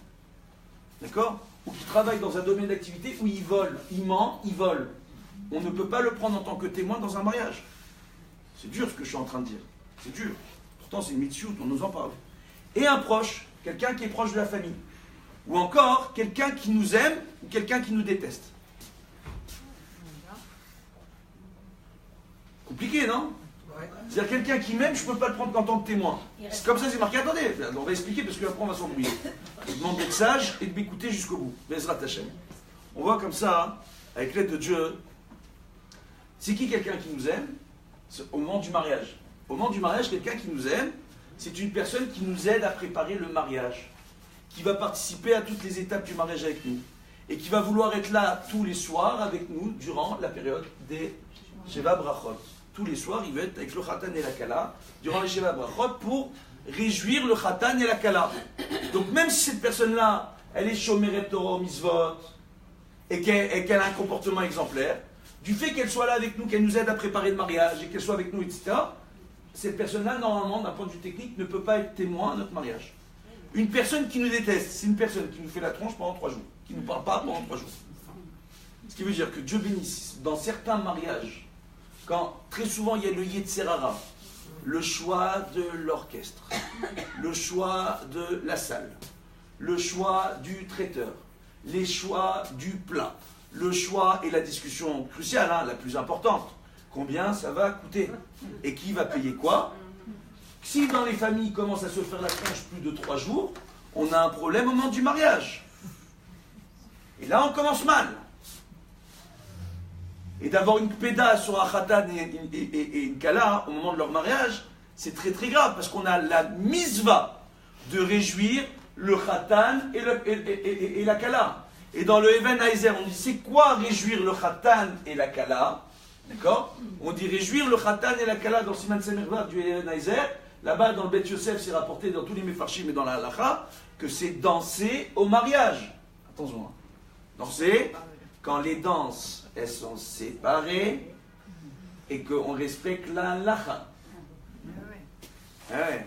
S5: D'accord? Ou qui travaille dans un domaine d'activité où il vole, il ment, il vole. On ne peut pas le prendre en tant que témoin dans un mariage. C'est dur ce que je suis en train de dire. C'est dur. Pourtant c'est une mitzvot, on nous en parle. Et un proche, quelqu'un qui est proche de la famille. Ou encore, quelqu'un qui nous aime ou quelqu'un qui nous déteste. Compliqué, non? C'est-à-dire quelqu'un qui m'aime, je ne peux pas le prendre en tant que témoin. C'est comme ça, c'est marqué. Attendez, on va expliquer parce qu'après on va s'embrouiller. Je vous demande d'être sage et de m'écouter jusqu'au bout. Bezrat Hashem. On voit comme ça, avec l'aide de Dieu, c'est qui quelqu'un qui nous aime? Au moment du mariage. Au moment du mariage, quelqu'un qui nous aime, c'est une personne qui nous aide à préparer le mariage, qui va participer à toutes les étapes du mariage avec nous, et qui va vouloir être là tous les soirs avec nous durant la période des Sheva Brachot. Tous les soirs, il va être avec le Khatan et la Kala, durant les Sheva Brachot, pour réjouir le Khatan et la Kala. Donc même si cette personne-là, elle est Shomeret Torah Mitzvot, et qu'elle a un comportement exemplaire, du fait qu'elle soit là avec nous, qu'elle nous aide à préparer le mariage, et qu'elle soit avec nous, etc., cette personne-là, normalement, d'un point de vue technique, ne peut pas être témoin à notre mariage. Une personne qui nous déteste, c'est une personne qui nous fait la tronche pendant 3 jours, qui ne nous parle pas pendant 3 jours. Ce qui veut dire que Dieu bénisse, dans certains mariages, quand très souvent il y a le Yetzerara, le choix de l'orchestre, le choix de la salle, le choix du traiteur, les choix du plat, le choix et la discussion cruciale, la plus importante, combien ça va coûter et qui va payer quoi. Si dans les familles commencent à se faire la tronche plus de 3 jours, on a un problème au moment du mariage. Et là, on commence mal. Et d'avoir une péda sur un khatan et une kala au moment de leur mariage, c'est très très grave, parce qu'on a la misva de réjouir le khatan et la kala. Et dans le Even Heiser, on dit c'est quoi réjouir le khatan et la kala? D'accord? On dit réjouir le khatan et la kala dans Siman Semervav du Even Heiser. Là-bas, dans le Bet Yosef, c'est rapporté dans tous les Mefarshim et dans la halacha que c'est danser au mariage. Attention, hein. Danser quand les danses, elles sont séparées et qu'on respecte la halacha. Ah ouais.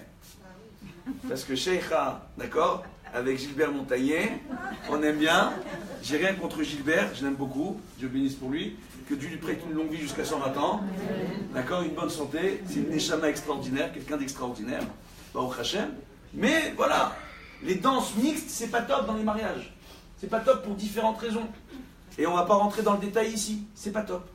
S5: Parce que Sheikha, d'accord, avec Gilbert Montagnier, on aime bien. J'ai rien contre Gilbert, je l'aime beaucoup, Dieu bénisse pour lui. Que Dieu lui prête une longue vie jusqu'à 120 ans. D'accord, une bonne santé. C'est une neshama extraordinaire, quelqu'un d'extraordinaire. Baruch Hashem. Mais voilà, les danses mixtes, c'est pas top dans les mariages. C'est pas top pour différentes raisons. Et on va pas rentrer dans le détail ici. C'est pas top.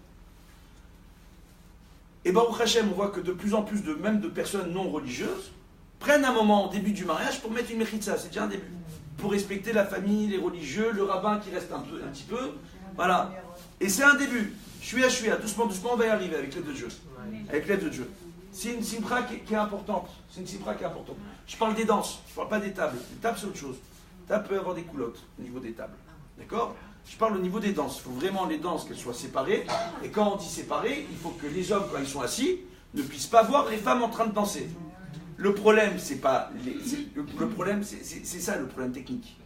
S5: Et Baruch Hashem, on voit que de plus en plus même de personnes non religieuses prennent un moment au début du mariage pour mettre une mechitza. C'est déjà un début. Pour respecter la famille, les religieux, le rabbin qui reste un petit peu. Voilà. Et c'est un début. Chouïa, doucement, on va y arriver avec l'aide de Dieu. Avec l'aide de Dieu. C'est une simpra qui est importante. C'est une simpra qui est importante. Je parle des danses, je ne parle pas des tables. Les tables, c'est autre chose. Les tables peuvent avoir des coulottes au niveau des tables. D'accord? Je parle au niveau des danses. Il faut vraiment les danses qu'elles soient séparées. Et quand on dit séparées, il faut que les hommes, quand ils sont assis, ne puissent pas voir les femmes en train de danser. Le problème, c'est pas. Le problème, c'est ça le problème technique.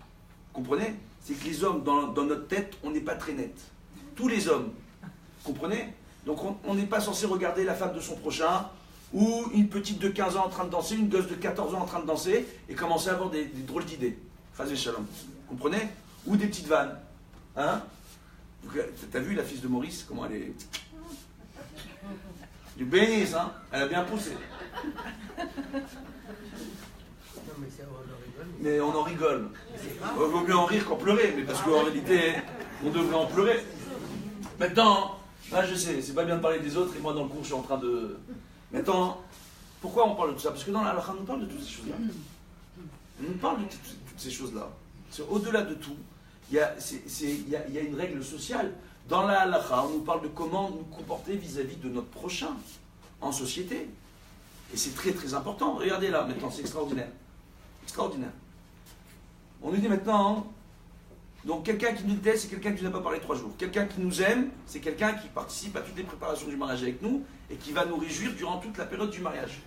S5: Vous comprenez? C'est que les hommes, dans notre tête, on n'est pas très net. Tous les hommes. Comprenez? Donc on n'est pas censé regarder la femme de son prochain, ou une petite de 15 ans en train de danser, une gosse de 14 ans en train de danser, et commencer à avoir des drôles d'idées. Chas v'shalom. Comprenez? Ou des petites vannes. Hein? T'as vu la fille de Maurice, comment elle est... Du bénis, hein? Elle a bien poussé. Mais on en rigole. Il vaut mieux en rire qu'en pleurer, mais parce qu'en réalité, on devrait en pleurer. Maintenant, là je sais, c'est pas bien de parler des autres, et moi dans le cours je suis en train de... Maintenant, pourquoi on parle de tout ça? Parce que dans la halakha, on nous parle de toutes ces choses-là. On nous parle de toutes ces choses-là. Au-delà de tout, il y a une règle sociale. Dans la halakha, on nous parle de comment nous comporter vis-à-vis de notre prochain, en société. Et c'est très très important. Regardez là, maintenant, c'est extraordinaire. Extraordinaire. On nous dit maintenant... Donc quelqu'un qui nous déteste, c'est quelqu'un qui nous n'a pas parlé 3 jours. Quelqu'un qui nous aime, c'est quelqu'un qui participe à toutes les préparations du mariage avec nous et qui va nous réjouir durant toute la période du mariage.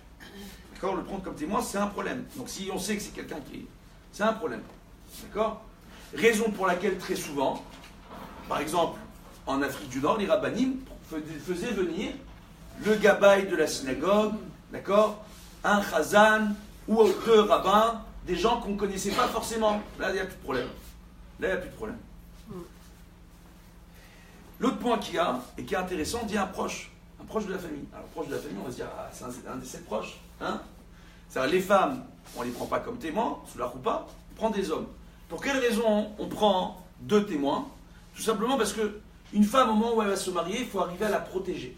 S5: D'accord? Le prendre comme témoin, c'est un problème. Donc si on sait que c'est quelqu'un qui... C'est un problème. D'accord? Raison pour laquelle très souvent, par exemple, en Afrique du Nord, les rabbinim faisaient venir le gabaï de la synagogue, d'accord? Un chazan ou 2 rabbins, des gens qu'on ne connaissait pas forcément. Là, il n'y a plus de problème. Là, il n'y a plus de problème. L'autre point qu'il y a, et qui est intéressant, on dit un proche de la famille. Alors, proche de la famille, on va se dire, ah, c'est un des 7 proches. Hein? C'est-à-dire, les femmes, on ne les prend pas comme témoins, sous la roupa, on prend des hommes. Pour quelle raison on prend 2 témoins? Tout simplement parce qu'une femme, au moment où elle va se marier, il faut arriver à la protéger.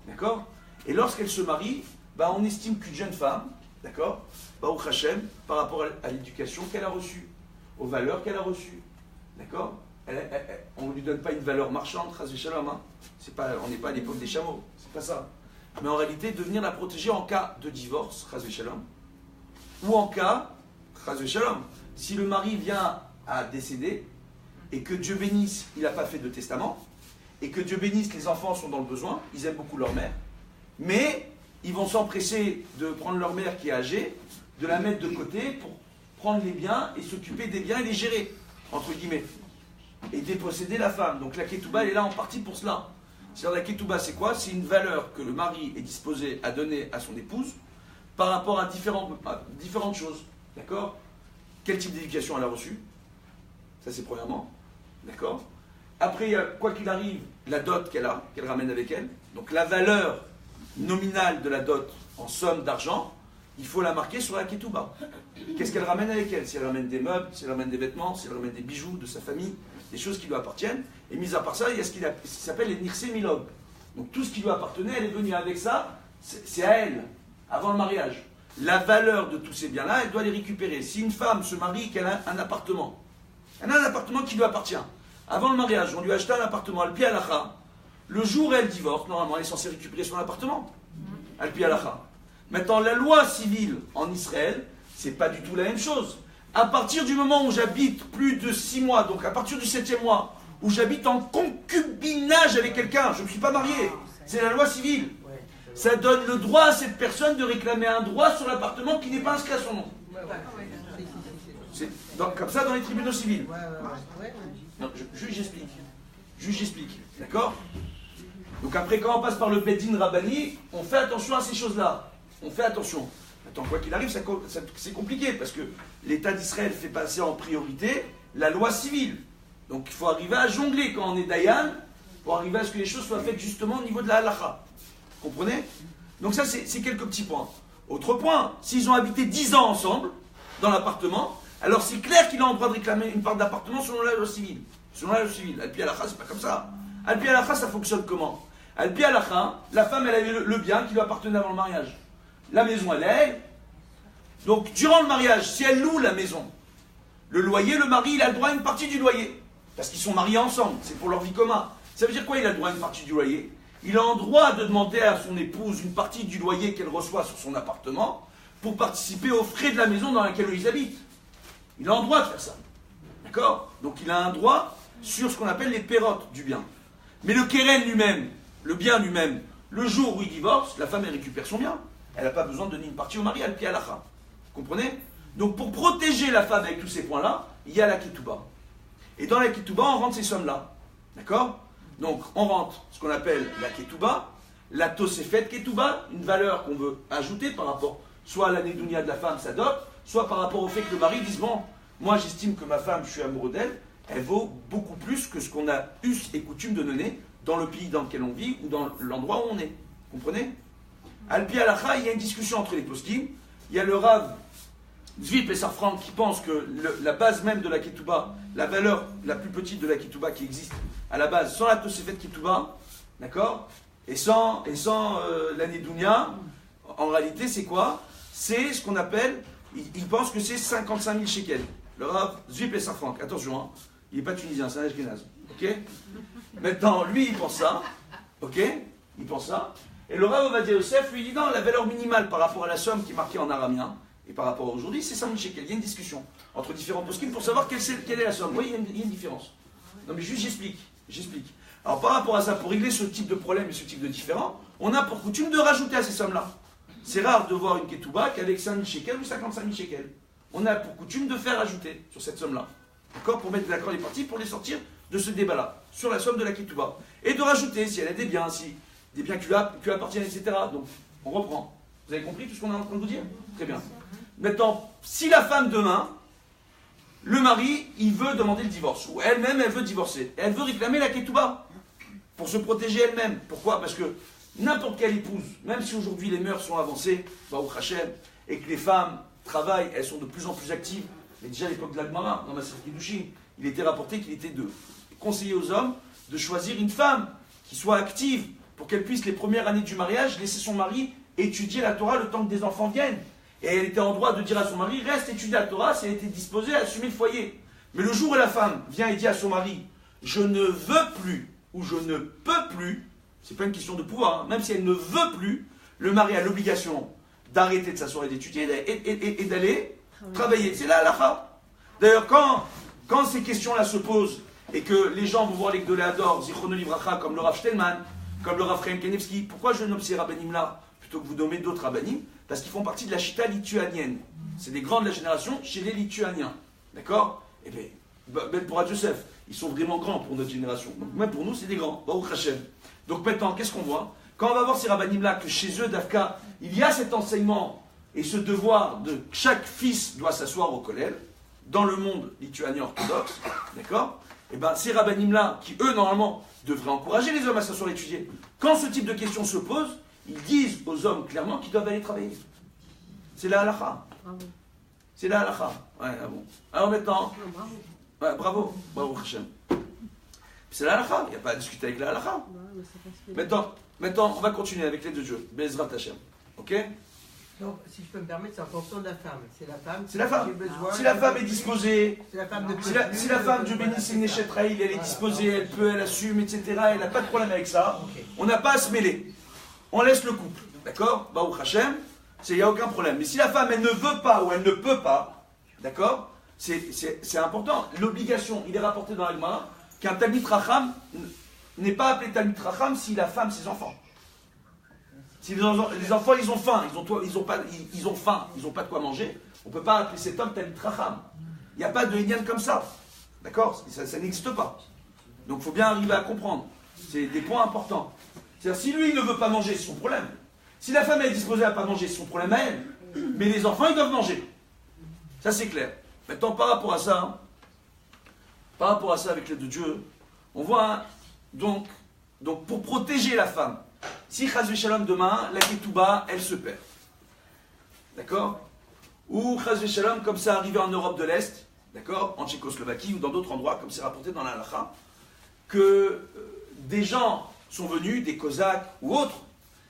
S5: D'accord? Et lorsqu'elle se marie, bah, on estime qu'une jeune femme, d'accord, Baruch Hashem, par rapport à l'éducation qu'elle a reçue, aux valeurs qu'elle a reçues. D'accord? On ne lui donne pas une valeur marchande, chas v'shalom. Hein? On n'est pas à l'époque des chameaux, c'est pas ça. Mais en réalité, de venir la protéger en cas de divorce, chas v'shalom, ou en cas, chas v'shalom, si le mari vient à décéder, et que Dieu bénisse, il n'a pas fait de testament, et que Dieu bénisse, les enfants sont dans le besoin, ils aiment beaucoup leur mère, mais ils vont s'empresser de prendre leur mère qui est âgée, de la mettre de côté pour prendre les biens et s'occuper des biens et les gérer, entre guillemets, et déposséder la femme. Donc la ketouba, elle est là en partie pour cela. C'est-à-dire la ketouba, c'est quoi? C'est une valeur que le mari est disposé à donner à son épouse par rapport à différentes choses. D'accord? Quel type d'éducation elle a reçu? Ça, c'est premièrement. D'accord? Après, il y a, quoi qu'il arrive, la dot qu'elle ramène avec elle. Donc la valeur nominale de la dot en somme d'argent, il faut la marquer sur la ketouba. Qu'est-ce qu'elle ramène avec elle? Si elle ramène des meubles, si elle ramène des vêtements, si elle ramène des bijoux de sa famille, des choses qui lui appartiennent. Et mis à part ça, il y a ce qui s'appelle les nirse milog. Donc tout ce qui lui appartenait, elle est venue avec ça, c'est à elle, avant le mariage. La valeur de tous ces biens-là, elle doit les récupérer. Si une femme se marie et qu'elle a un appartement, Elle a un appartement qui lui appartient. Avant le mariage, on lui a acheté un appartement Al-Pi Halacha. Le jour où elle divorce, normalement, elle est censée récupérer son appartement. Al-Pi Halacha. Maintenant, la loi civile en Israël, c'est pas du tout la même chose. À partir du moment où j'habite plus de 6 mois, donc à partir du 7e mois, où j'habite en concubinage avec quelqu'un, je ne suis pas marié, c'est la loi civile. Ça donne le droit à cette personne de réclamer un droit sur l'appartement qui n'est pas inscrit à son nom. C'est comme ça dans les tribunaux civils. Non, j'explique. D'accord? Donc après, quand on passe par le Beddin Rabbani, on fait attention à ces choses-là. On fait attention. Maintenant, quoi qu'il arrive, c'est compliqué, parce que l'État d'Israël fait passer en priorité la loi civile. Donc il faut arriver à jongler quand on est Dayan, pour arriver à ce que les choses soient faites justement au niveau de la halakha. Vous comprenez? Donc ça, c'est quelques petits points. Autre point, s'ils ont habité 10 ans ensemble, dans l'appartement, alors c'est clair qu'il a le droit de réclamer une part d'appartement selon la loi civile. Selon la loi civile. Al-Pi Halacha, c'est pas comme ça. Al-Pi Halacha, ça fonctionne comment? Al-Pi Halacha, la femme, elle avait le bien qui lui appartenait avant le mariage. La maison, elle est elle. Donc, durant le mariage, si elle loue la maison, le loyer, le mari, il a le droit à une partie du loyer. Parce qu'ils sont mariés ensemble, c'est pour leur vie commune. Ça veut dire quoi, il a le droit à une partie du loyer? Il a le droit de demander à son épouse une partie du loyer qu'elle reçoit sur son appartement pour participer aux frais de la maison dans laquelle ils habitent. Il a le droit de faire ça. D'accord? Donc il a un droit sur ce qu'on appelle les pérotes du bien. Mais le keren lui-même, le bien lui-même, le jour où il divorce, la femme elle récupère son bien. Elle n'a pas besoin de donner une partie au mari, Al-Pi Halacha. Vous comprenez? Donc pour protéger la femme avec tous ces points-là, il y a la ketouba. Et dans la ketouba, on rentre ces sommes-là. D'accord? Donc on rentre ce qu'on appelle la ketouba, la tosefet ketouba, une valeur qu'on veut ajouter par rapport soit à l'année dounia de la femme, sa dot, soit par rapport au fait que le mari dise bon, moi j'estime que ma femme, je suis amoureux d'elle, elle vaut beaucoup plus que ce qu'on a us et coutume de donner dans le pays dans lequel on vit ou dans l'endroit où on est. Vous comprenez? Al-Pi Halacha, il y a une discussion entre les poskim. Il y a le Rav Zvi Pessar Frank qui pense que la base même de la ketouba, la valeur la plus petite de la ketouba qui existe à la base, sans la tosefet ketouba, d'accord, et sans l'année dounia, en réalité c'est quoi? C'est ce qu'on appelle, il pense que c'est 55 000 shekels. Le Rav Zvi Pessar Frank, attention, hein, il n'est pas tunisien, c'est un ashkenaz, ok? Maintenant, lui il pense ça, ok? Il pense ça. Et le Rav Ovadia Yosef lui dit non, la valeur minimale par rapport à la somme qui est marquée en araméen, et par rapport à aujourd'hui, c'est 5 000 shekels. Il y a une discussion entre différents poskim pour savoir quelle est la somme. Vous voyez, il y a une différence. Non mais juste j'explique. Alors par rapport à ça, pour régler ce type de problème et ce type de différend, on a pour coutume de rajouter à ces sommes-là. C'est rare de voir une ketouba qu'avec 5 000 shekels ou 55 000 shekels. On a pour coutume de faire ajouter sur cette somme-là. D'accord? Pour mettre d'accord les parties, pour les sortir de ce débat-là, sur la somme de la ketouba. Et de rajouter, si elle a des biens, si des biens qui lui appartiennent, etc. Donc, on reprend. Vous avez compris tout ce qu'on est en train de vous dire? Très bien. Maintenant, si la femme demain, le mari, il veut demander le divorce, ou elle-même, elle veut divorcer, elle veut réclamer la ketouba, pour se protéger elle-même. Pourquoi? Parce que n'importe quelle épouse, même si aujourd'hui les mœurs sont avancées, Baruch Hashem, et que les femmes travaillent, elles sont de plus en plus actives, mais déjà à l'époque de la Gemara, dans Masechet Kiddushin, il était rapporté qu'il était de conseiller aux hommes de choisir une femme qui soit active, pour qu'elle puisse, les premières années du mariage, laisser son mari étudier la Torah le temps que des enfants viennent. Et elle était en droit de dire à son mari, reste étudier la Torah si elle était disposée à assumer le foyer. Mais le jour où la femme vient et dit à son mari, je ne veux plus, ou je ne peux plus, c'est pas une question de pouvoir, hein, même si elle ne veut plus, le mari a l'obligation d'arrêter de s'asseoir et d'étudier et d'aller travailler. C'est la halakha. D'ailleurs, quand ces questions-là se posent, et que les gens vont voir les Gdoléador, Zichrono Livracha, comme le Rav Shtelman, comme le Rav Chaim Kanevski, pourquoi je nomme ces rabbanim-là plutôt que vous nommer d'autres rabbanim? Parce qu'ils font partie de la chita lituanienne. C'est des grands de la génération chez les Lituaniens. D'accord? Eh bien, Ben pour Joseph, ils sont vraiment grands pour notre génération. Donc même pour nous, c'est des grands. Baruch Hashem. Donc maintenant, qu'est-ce qu'on voit? Quand on va voir ces rabbanim-là, que chez eux, d'Afka, il y a cet enseignement et ce devoir de chaque fils doit s'asseoir au kollel, dans le monde lituanien orthodoxe, d'accord? Et bien ces rabbanim-là, qui eux, normalement, devraient encourager les hommes à s'asseoir et étudier, quand ce type de questions se pose, ils disent aux hommes clairement qu'ils doivent aller travailler. C'est la halakha. C'est la halakha. Ouais, ah bon. Alors maintenant, ouais, bravo, bravo Hachem. C'est la halakha, il n'y a pas à discuter avec la halakha. Maintenant, on va continuer avec les deux jeux. Bezrat Hachem. Ok?
S3: Donc, si je peux me permettre, c'est en fonction de la femme. C'est la femme.
S5: C'est la femme.
S3: J'ai besoin.
S5: Si la femme est disposée,
S3: C'est la femme de
S5: si la femme, Dieu bénisse, c'est une échetraïl, elle est disposée, elle peut, elle assume, etc., elle n'a pas de problème avec ça, on n'a pas à se mêler. On laisse le couple. D'accord? Baruch Hashem, il n'y a aucun problème. Mais si la femme, elle ne veut pas ou elle ne peut pas, d'accord? C'est important. L'obligation, il est rapporté dans la Gemara qu'un Talmid Racham n'est pas appelé Talmid Racham si la femme, ses enfants. Si les enfants, ils ont faim, ils ont faim, ils n'ont pas de quoi manger, on ne peut pas appeler cet homme Talmid Racham. Il n'y a pas de Inyan comme ça. D'accord? Ça n'existe pas. Donc il faut bien arriver à comprendre. C'est des points importants. C'est-à-dire, si lui, il ne veut pas manger, c'est son problème. Si la femme est disposée à ne pas manger, c'est son problème à elle. Mais les enfants, ils doivent manger. Ça, c'est clair. Maintenant, par rapport à ça avec l'aide de Dieu, on voit, donc pour protéger la femme, si Chas v'Shalom demain, la Ketouba, elle se perd. D'accord? Ou Chas v'Shalom, comme ça arrivé en Europe de l'Est, d'accord? En Tchécoslovaquie ou dans d'autres endroits, comme c'est rapporté dans la Halacha, que des gens sont venus, des Cosaques ou autres,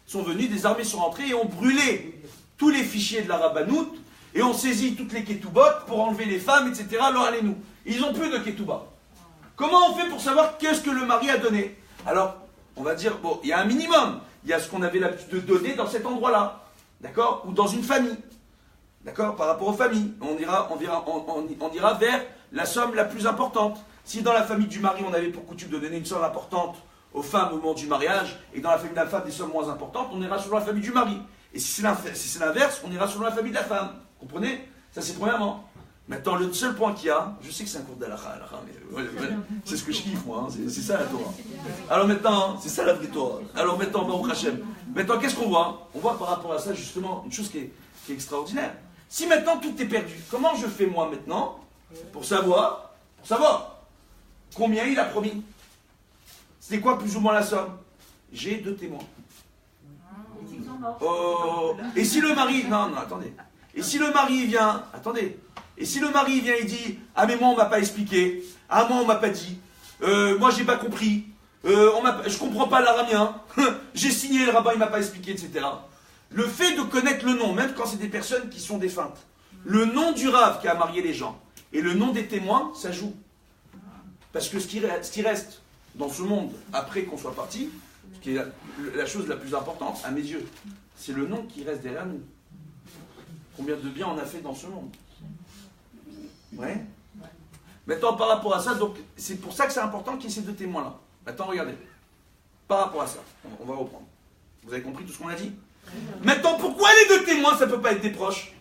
S5: sont venus, des armées sont rentrées et ont brûlé tous les fichiers de la Rabbanout et ont saisi toutes les Ketubot pour enlever les femmes, etc. Alors allez-nous. Ils n'ont plus de Ketouba. Comment on fait pour savoir qu'est-ce que le mari a donné? Alors, on va dire, bon, il y a un minimum. Il y a ce qu'on avait l'habitude de donner dans cet endroit-là. D'accord? Ou dans une famille. D'accord? Par rapport aux familles. On ira vers la somme la plus importante. Si dans la famille du mari, on avait pour coutume de donner une somme importante aux femmes au moment du mariage, et dans la famille de la femme des sommes moins importantes, on ira selon la famille du mari. Et si c'est l'inverse, on ira selon la famille de la femme. Vous comprenez? Ça, c'est premièrement. Maintenant, le seul point qu'il y a, je sais que c'est un cours d'Alakha, mais c'est ce que je kiffe, moi, hein, c'est ça la Torah. Alors maintenant, c'est ça la vraie Torah. Alors maintenant, Baruch Hashem. Maintenant, qu'est-ce qu'on voit? On voit par rapport à ça, justement, une chose qui est extraordinaire. Si maintenant tout est perdu, comment je fais moi maintenant pour savoir combien il a promis? C'était quoi plus ou moins la somme? J'ai 2 témoins. Oh. Et si le mari... Non, attendez. Et si le mari vient... Attendez. Et si le mari vient et dit, ah mais moi on m'a pas expliqué, ah moi on m'a pas dit, moi j'ai pas compris, je comprends pas l'aramien, j'ai signé, le rabbin il m'a pas expliqué, etc. Le fait de connaître le nom, même quand c'est des personnes qui sont défuntes, le nom du rav qui a marié les gens et le nom des témoins, ça joue. Parce que ce qui reste dans ce monde après qu'on soit parti, ce qui est la chose la plus importante à mes yeux, c'est le nom qui reste derrière nous. Combien de bien on a fait dans ce monde. Ouais. Maintenant, par rapport à ça, donc c'est pour ça que c'est important qu'il y ait ces 2 témoins-là. Maintenant, regardez. Par rapport à ça, on va reprendre. Vous avez compris tout ce qu'on a dit? Maintenant, pourquoi les 2 témoins, ça ne peut pas être des proches?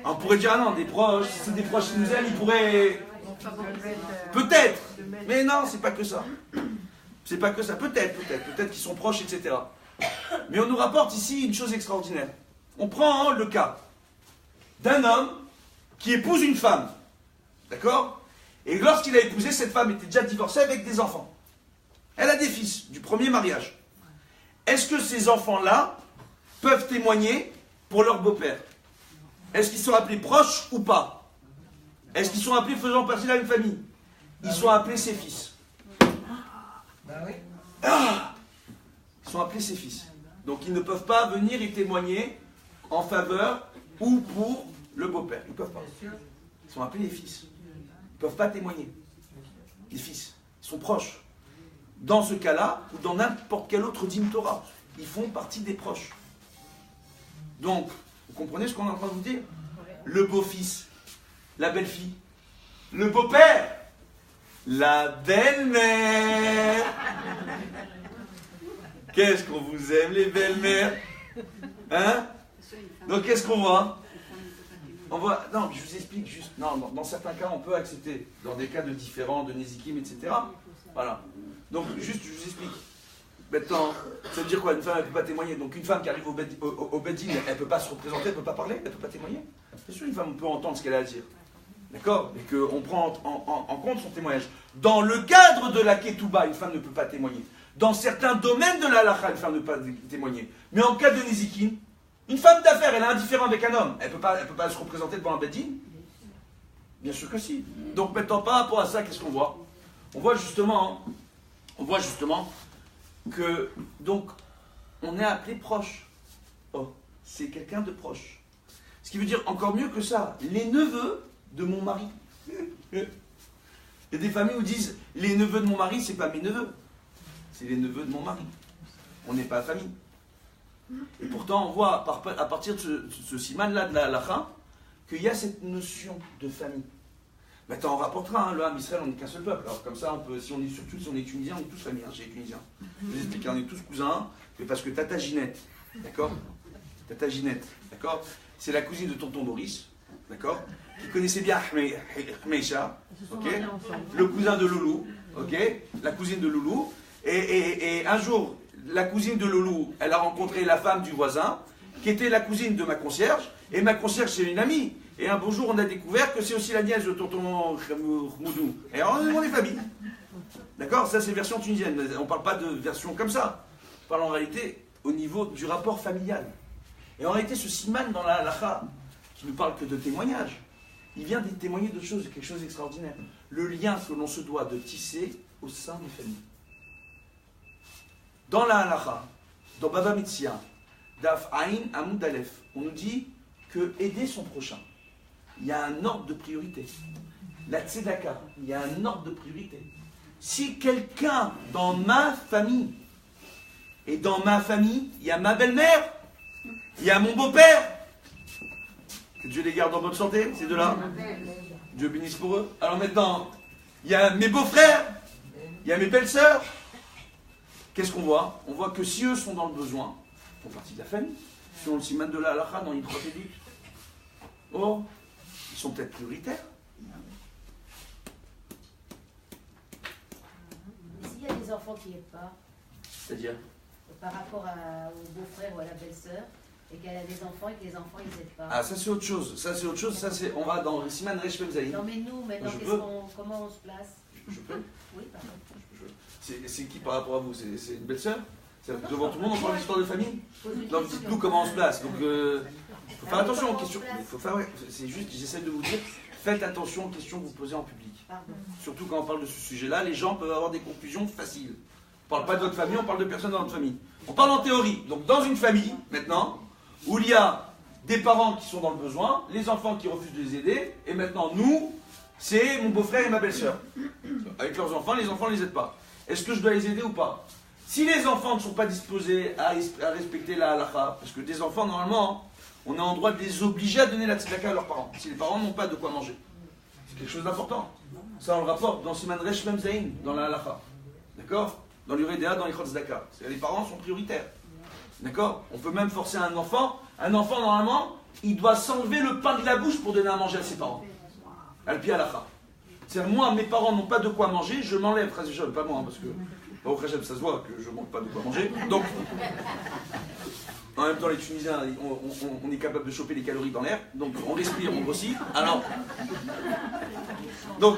S5: On pourrait dire, ah non, des proches, si c'est des proches qui nous aiment, ils pourraient... Peut-être. Mais non, c'est pas que ça. C'est pas que ça. Peut-être qu'ils sont proches, etc. Mais on nous rapporte ici une chose extraordinaire. On prend le cas d'un homme qui épouse une femme. D'accord? Et lorsqu'il a épousé, cette femme était déjà divorcée avec des enfants. Elle a des fils du premier mariage. Est-ce que ces enfants-là peuvent témoigner pour leur beau-père? Est-ce qu'ils sont appelés proches ou pas? Est-ce qu'ils sont appelés faisant partie de la même famille? Ils sont appelés ses fils. Ils sont appelés ses fils. Donc ils ne peuvent pas venir et témoigner en faveur ou pour le beau-père. Ils ne peuvent pas. Ils sont appelés les fils. Ils ne peuvent pas témoigner. Les fils. Ils sont proches. Dans ce cas-là, ou dans n'importe quel autre dîme Torah, ils font partie des proches. Donc, vous comprenez ce qu'on est en train de vous dire? Le beau-fils, la belle-fille, le beau-père, la belle-mère. Qu'est-ce qu'on vous aime, les belles-mères? Hein? Donc, qu'est-ce qu'on voit? On voit, non, je vous explique juste. Non, dans certains cas, on peut accepter. Dans des cas de différents, de Nézikim, etc. Voilà. Donc, juste, je vous explique. Maintenant, ça veut dire quoi? Une femme, elle ne peut pas témoigner. Donc, une femme qui arrive au Beddin, elle ne peut pas se représenter, elle ne peut pas parler, elle ne peut pas témoigner. Bien sûr, une femme, on peut entendre ce qu'elle a à dire. D'accord? Et qu'on prend en compte son témoignage. Dans le cadre de la Ketouba, une femme ne peut pas témoigner. Dans certains domaines de la halakha, une femme ne peut pas témoigner. Mais en cas de Nézikin, une femme d'affaires, elle est indifférente avec un homme. Elle ne peut pas se représenter devant un Beddin? Bien sûr que si. Donc maintenant, par rapport à ça, qu'est-ce qu'on voit? On voit justement que, donc, on est appelé proche. Oh, c'est quelqu'un de proche. Ce qui veut dire encore mieux que ça, les neveux de mon mari. Il y a des familles où disent les neveux de mon mari, c'est pas mes neveux, c'est les neveux de mon mari. On n'est pas famille. Et pourtant, on voit à partir de ce siman-là de la halakha qu'il y a cette notion de famille. Maintenant, on rapportera, le Ham Israël, on n'est qu'un seul peuple. Alors, comme ça, on peut, si on est tunisien, on est tous famille, chez les Tunisiens. Je vous explique, on est tous cousins, mais parce que Tata Ginette, d'accord, Tata Ginette, d'accord, c'est la cousine de tonton Maurice, d'accord, qui connaissait bien Meisha, ok, le cousin de Loulou, ok, la cousine de Loulou, et un jour, la cousine de Loulou, elle a rencontré la femme du voisin, qui était la cousine de ma concierge, et ma concierge, c'est une amie. Et un beau jour, on a découvert que c'est aussi la nièce de tonton Khmoudou. Et alors, on est famille. D'accord? Ça, c'est version tunisienne. On ne parle pas de version comme ça. On parle en réalité au niveau du rapport familial. Et en réalité, ce siman dans la halakha, qui ne parle que de témoignages, il vient de témoigner d'autre chose, quelque chose d'extraordinaire. Le lien que l'on se doit de tisser au sein des familles. Dans la halakha, dans Baba Mitzia, Daf Aïn Amoud Aleph, on nous dit que aider son prochain, il y a un ordre de priorité. La tzedaka, il y a un ordre de priorité. Si quelqu'un dans ma famille, et dans ma famille, il y a ma belle-mère, il y a mon beau-père, que Dieu les garde en bonne santé, ces deux-là, Dieu bénisse pour eux. Alors maintenant, il y a mes beaux-frères, il y a mes belles-sœurs. Qu'est-ce qu'on voit? On voit que si eux sont dans le besoin, ils font partie de la famille. Si on le siman de la halakha dans Yitro Tedut, oh, ils sont peut-être prioritaires.
S6: Mais s'il y a des enfants qui n'aident pas,
S5: C'est-à-dire
S6: par rapport au beau-frère ou à la belle-sœur, et qu'elle a des enfants et que les enfants ils n'aident pas.
S5: Ah, ça c'est autre chose. Ça c'est autre chose. Ça c'est. On va dans le siman Reshpem Zayin.
S6: Non mais nous, maintenant, comment on se place?
S5: Je peux.
S6: Oui, pardon.
S5: C'est qui par rapport à vous? C'est une belle-sœur? Devant tout le monde, on parle d'histoire de famille? Non, dites-nous comment on se place. Donc, il faut faire attention aux questions. C'est juste, j'essaie de vous dire, faites attention aux questions que vous posez en public.
S6: Pardon.
S5: Surtout quand on parle de ce sujet-là, les gens peuvent avoir des conclusions faciles. On ne parle pas de votre famille, on parle de personnes dans notre famille. On parle en théorie. Donc, dans une famille, maintenant, où il y a des parents qui sont dans le besoin, les enfants qui refusent de les aider, et maintenant, nous, c'est mon beau-frère et ma belle-sœur. Avec leurs enfants, les enfants ne les aident pas. Est-ce que je dois les aider ou pas? Si les enfants ne sont pas disposés à respecter la halakha, parce que des enfants, normalement, on est en droit de les obliger à donner la tzedaka à leurs parents, si les parents n'ont pas de quoi manger. C'est quelque chose d'important. Ça, on le rapporte dans Siman Reshpem Zayin, dans la halakha. D'accord? Dans l'Uredea, dans les Chod Tzedaka. Les parents sont prioritaires. D'accord? On peut même forcer un enfant, normalement, il doit s'enlever le pain de la bouche pour donner à manger à ses parents. Al-Pi halakha. C'est-à-dire, moi, mes parents n'ont pas de quoi manger, je m'enlève, pas moi, parce que au Khachem, ça se voit que je ne manque pas de quoi manger. Donc, en même temps, les Tunisiens, on est capable de choper les calories dans l'air, donc on respire, on grossit. Alors, donc,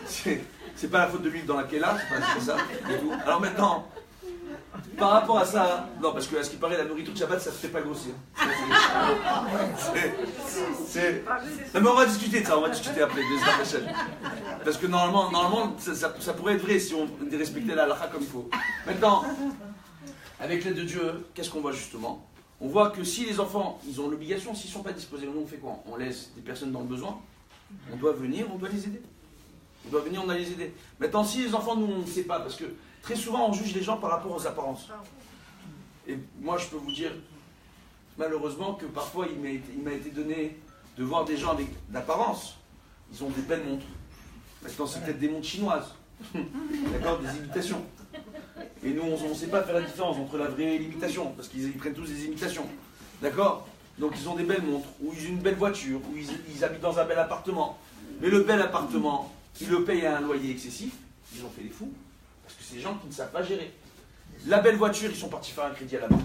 S5: c'est pas la faute de l'huile dans la Kéla, c'est pas ça, du tout. Alors maintenant, par rapport à ça, non, parce que à ce qui paraît, la nourriture de Shabbat, ça ne fait pas grossir. Non, mais on va discuter de ça, on va discuter après, parce que normalement ça pourrait être vrai si on respectait la halakha comme il faut. Maintenant, avec l'aide de Dieu, qu'est-ce qu'on voit justement? On voit que si les enfants, ils ont l'obligation, s'ils ne sont pas disposés, nous on fait quoi? On laisse des personnes dans le besoin, on doit venir, on doit les aider. On doit venir, on doit les aider. Maintenant, si les enfants, nous, on ne sait pas, parce que très souvent, on juge les gens par rapport aux apparences. Et moi, je peux vous dire, malheureusement, que parfois, il m'a été donné de voir des gens avec d'apparence. Ils ont des belles montres. Maintenant, c'est peut-être des montres chinoises. D'accord? Des imitations. Et nous, on ne sait pas faire la différence entre la vraie et l'imitation, parce qu'ils prennent tous des imitations. D'accord? Donc, ils ont des belles montres, ou ils ont une belle voiture, ou ils habitent dans un bel appartement. Mais le bel appartement, ils le payent à un loyer excessif. Ils ont fait les fous. Parce que c'est des gens qui ne savent pas gérer. La belle voiture, ils sont partis faire un crédit à la banque.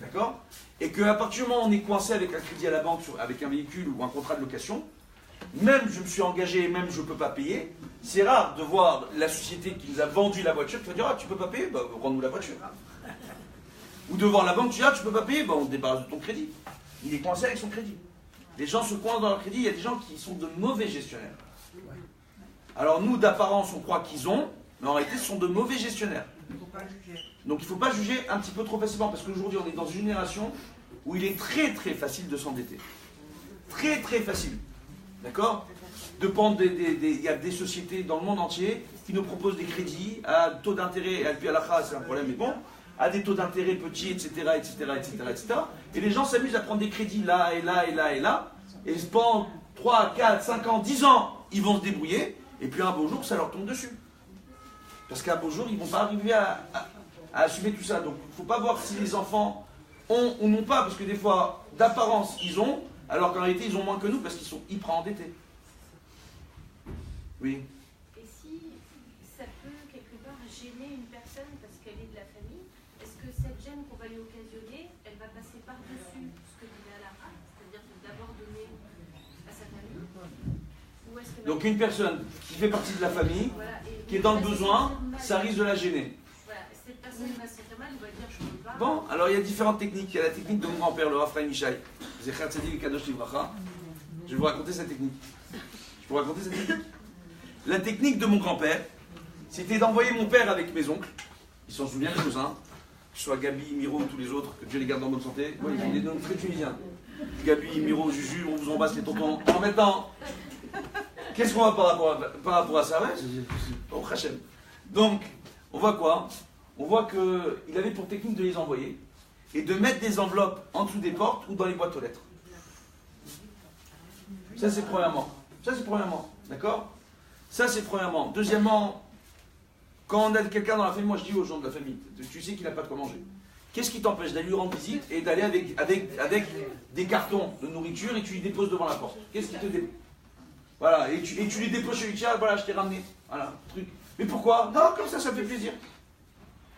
S5: D'accord? Et qu'à partir du moment où on est coincé avec un crédit à la banque, avec un véhicule ou un contrat de location, même je me suis engagé, même je ne peux pas payer, c'est rare de voir la société qui nous a vendu la voiture qui va dire ah, tu ne peux pas payer, bah, rends-nous la voiture. Ou de voir la banque, tu dis ah, tu ne peux pas payer, bah, on te débarrasse de ton crédit. Il est coincé avec son crédit. Les gens se coincent dans leur crédit, il y a des gens qui sont de mauvais gestionnaires. Alors nous, d'apparence, on croit qu'ils ont, mais en réalité, ce sont de mauvais gestionnaires.
S3: Il ne faut pas juger.
S5: Donc il ne faut pas juger un petit peu trop facilement, parce qu'aujourd'hui on est dans une génération où il est très très facile de s'endetter. Très très facile. D'accord? Il y a des sociétés dans le monde entier qui nous proposent des crédits à taux d'intérêt, et puis à la c'est un problème, mais bon, à des taux d'intérêt petits, etc., etc., etc., etc. Et les gens s'amusent à prendre des crédits là, et là, et là, et là, et pendant 3, 4, 5 ans, 10 ans, ils vont se débrouiller, et puis un beau jour, ça leur tombe dessus. Parce qu'un beau jour, ils ne vont pas arriver à assumer tout ça. Donc, il ne faut pas voir si les enfants ont ou n'ont pas, parce que des fois, d'apparence, ils ont, alors qu'en réalité, ils ont moins que nous, parce qu'ils sont hyper endettés. Oui.
S7: Et si ça peut quelque part gêner une personne parce qu'elle est de la famille, est-ce que cette gêne qu'on va lui occasionner, elle va passer par-dessus ce que dit la Lara, c'est-à-dire d'abord donner à sa famille, ou est-ce que
S5: Donc une personne qui fait partie de la famille,
S7: voilà,
S5: qui est dans le besoin, ça risque de la gêner.
S7: Voilà, cette personne va se sentir mal, elle va dire je ne peux pas.
S5: Bon, alors il y a différentes techniques. Il y a la technique de mon grand-père, le Rav Chaim Mishai. Zecher Tzadik Kadosh Livracha. Je vais vous raconter cette technique. La technique de mon grand-père, c'était d'envoyer mon père avec mes oncles. Ils s'en souviennent, les cousins. Que ce soit Gabi, Miro ou tous les autres, que Dieu les garde en bonne santé. Moi, il est des noms très tunisiens. Gabi, Miro, Juju, on vous embrasse les tontons. Alors maintenant, qu'est-ce qu'on va par rapport à ça? Ouais, oh, Hachem. Donc, on voit quoi? On voit qu'il avait pour technique de les envoyer et de mettre des enveloppes en dessous des portes ou dans les boîtes aux lettres. Ça, c'est premièrement. D'accord? Ça, c'est premièrement. Deuxièmement, quand on a quelqu'un dans la famille, moi je dis aux gens de la famille, tu sais qu'il n'a pas de quoi manger. Qu'est-ce qui t'empêche d'aller lui rendre visite et d'aller avec des cartons de nourriture et tu lui déposes devant la porte? Qu'est-ce qui te dépose? Voilà, et tu lui déposes chez lui, tiens, voilà, je t'ai ramené. Voilà, truc. Mais pourquoi? Non, comme ça fait plaisir.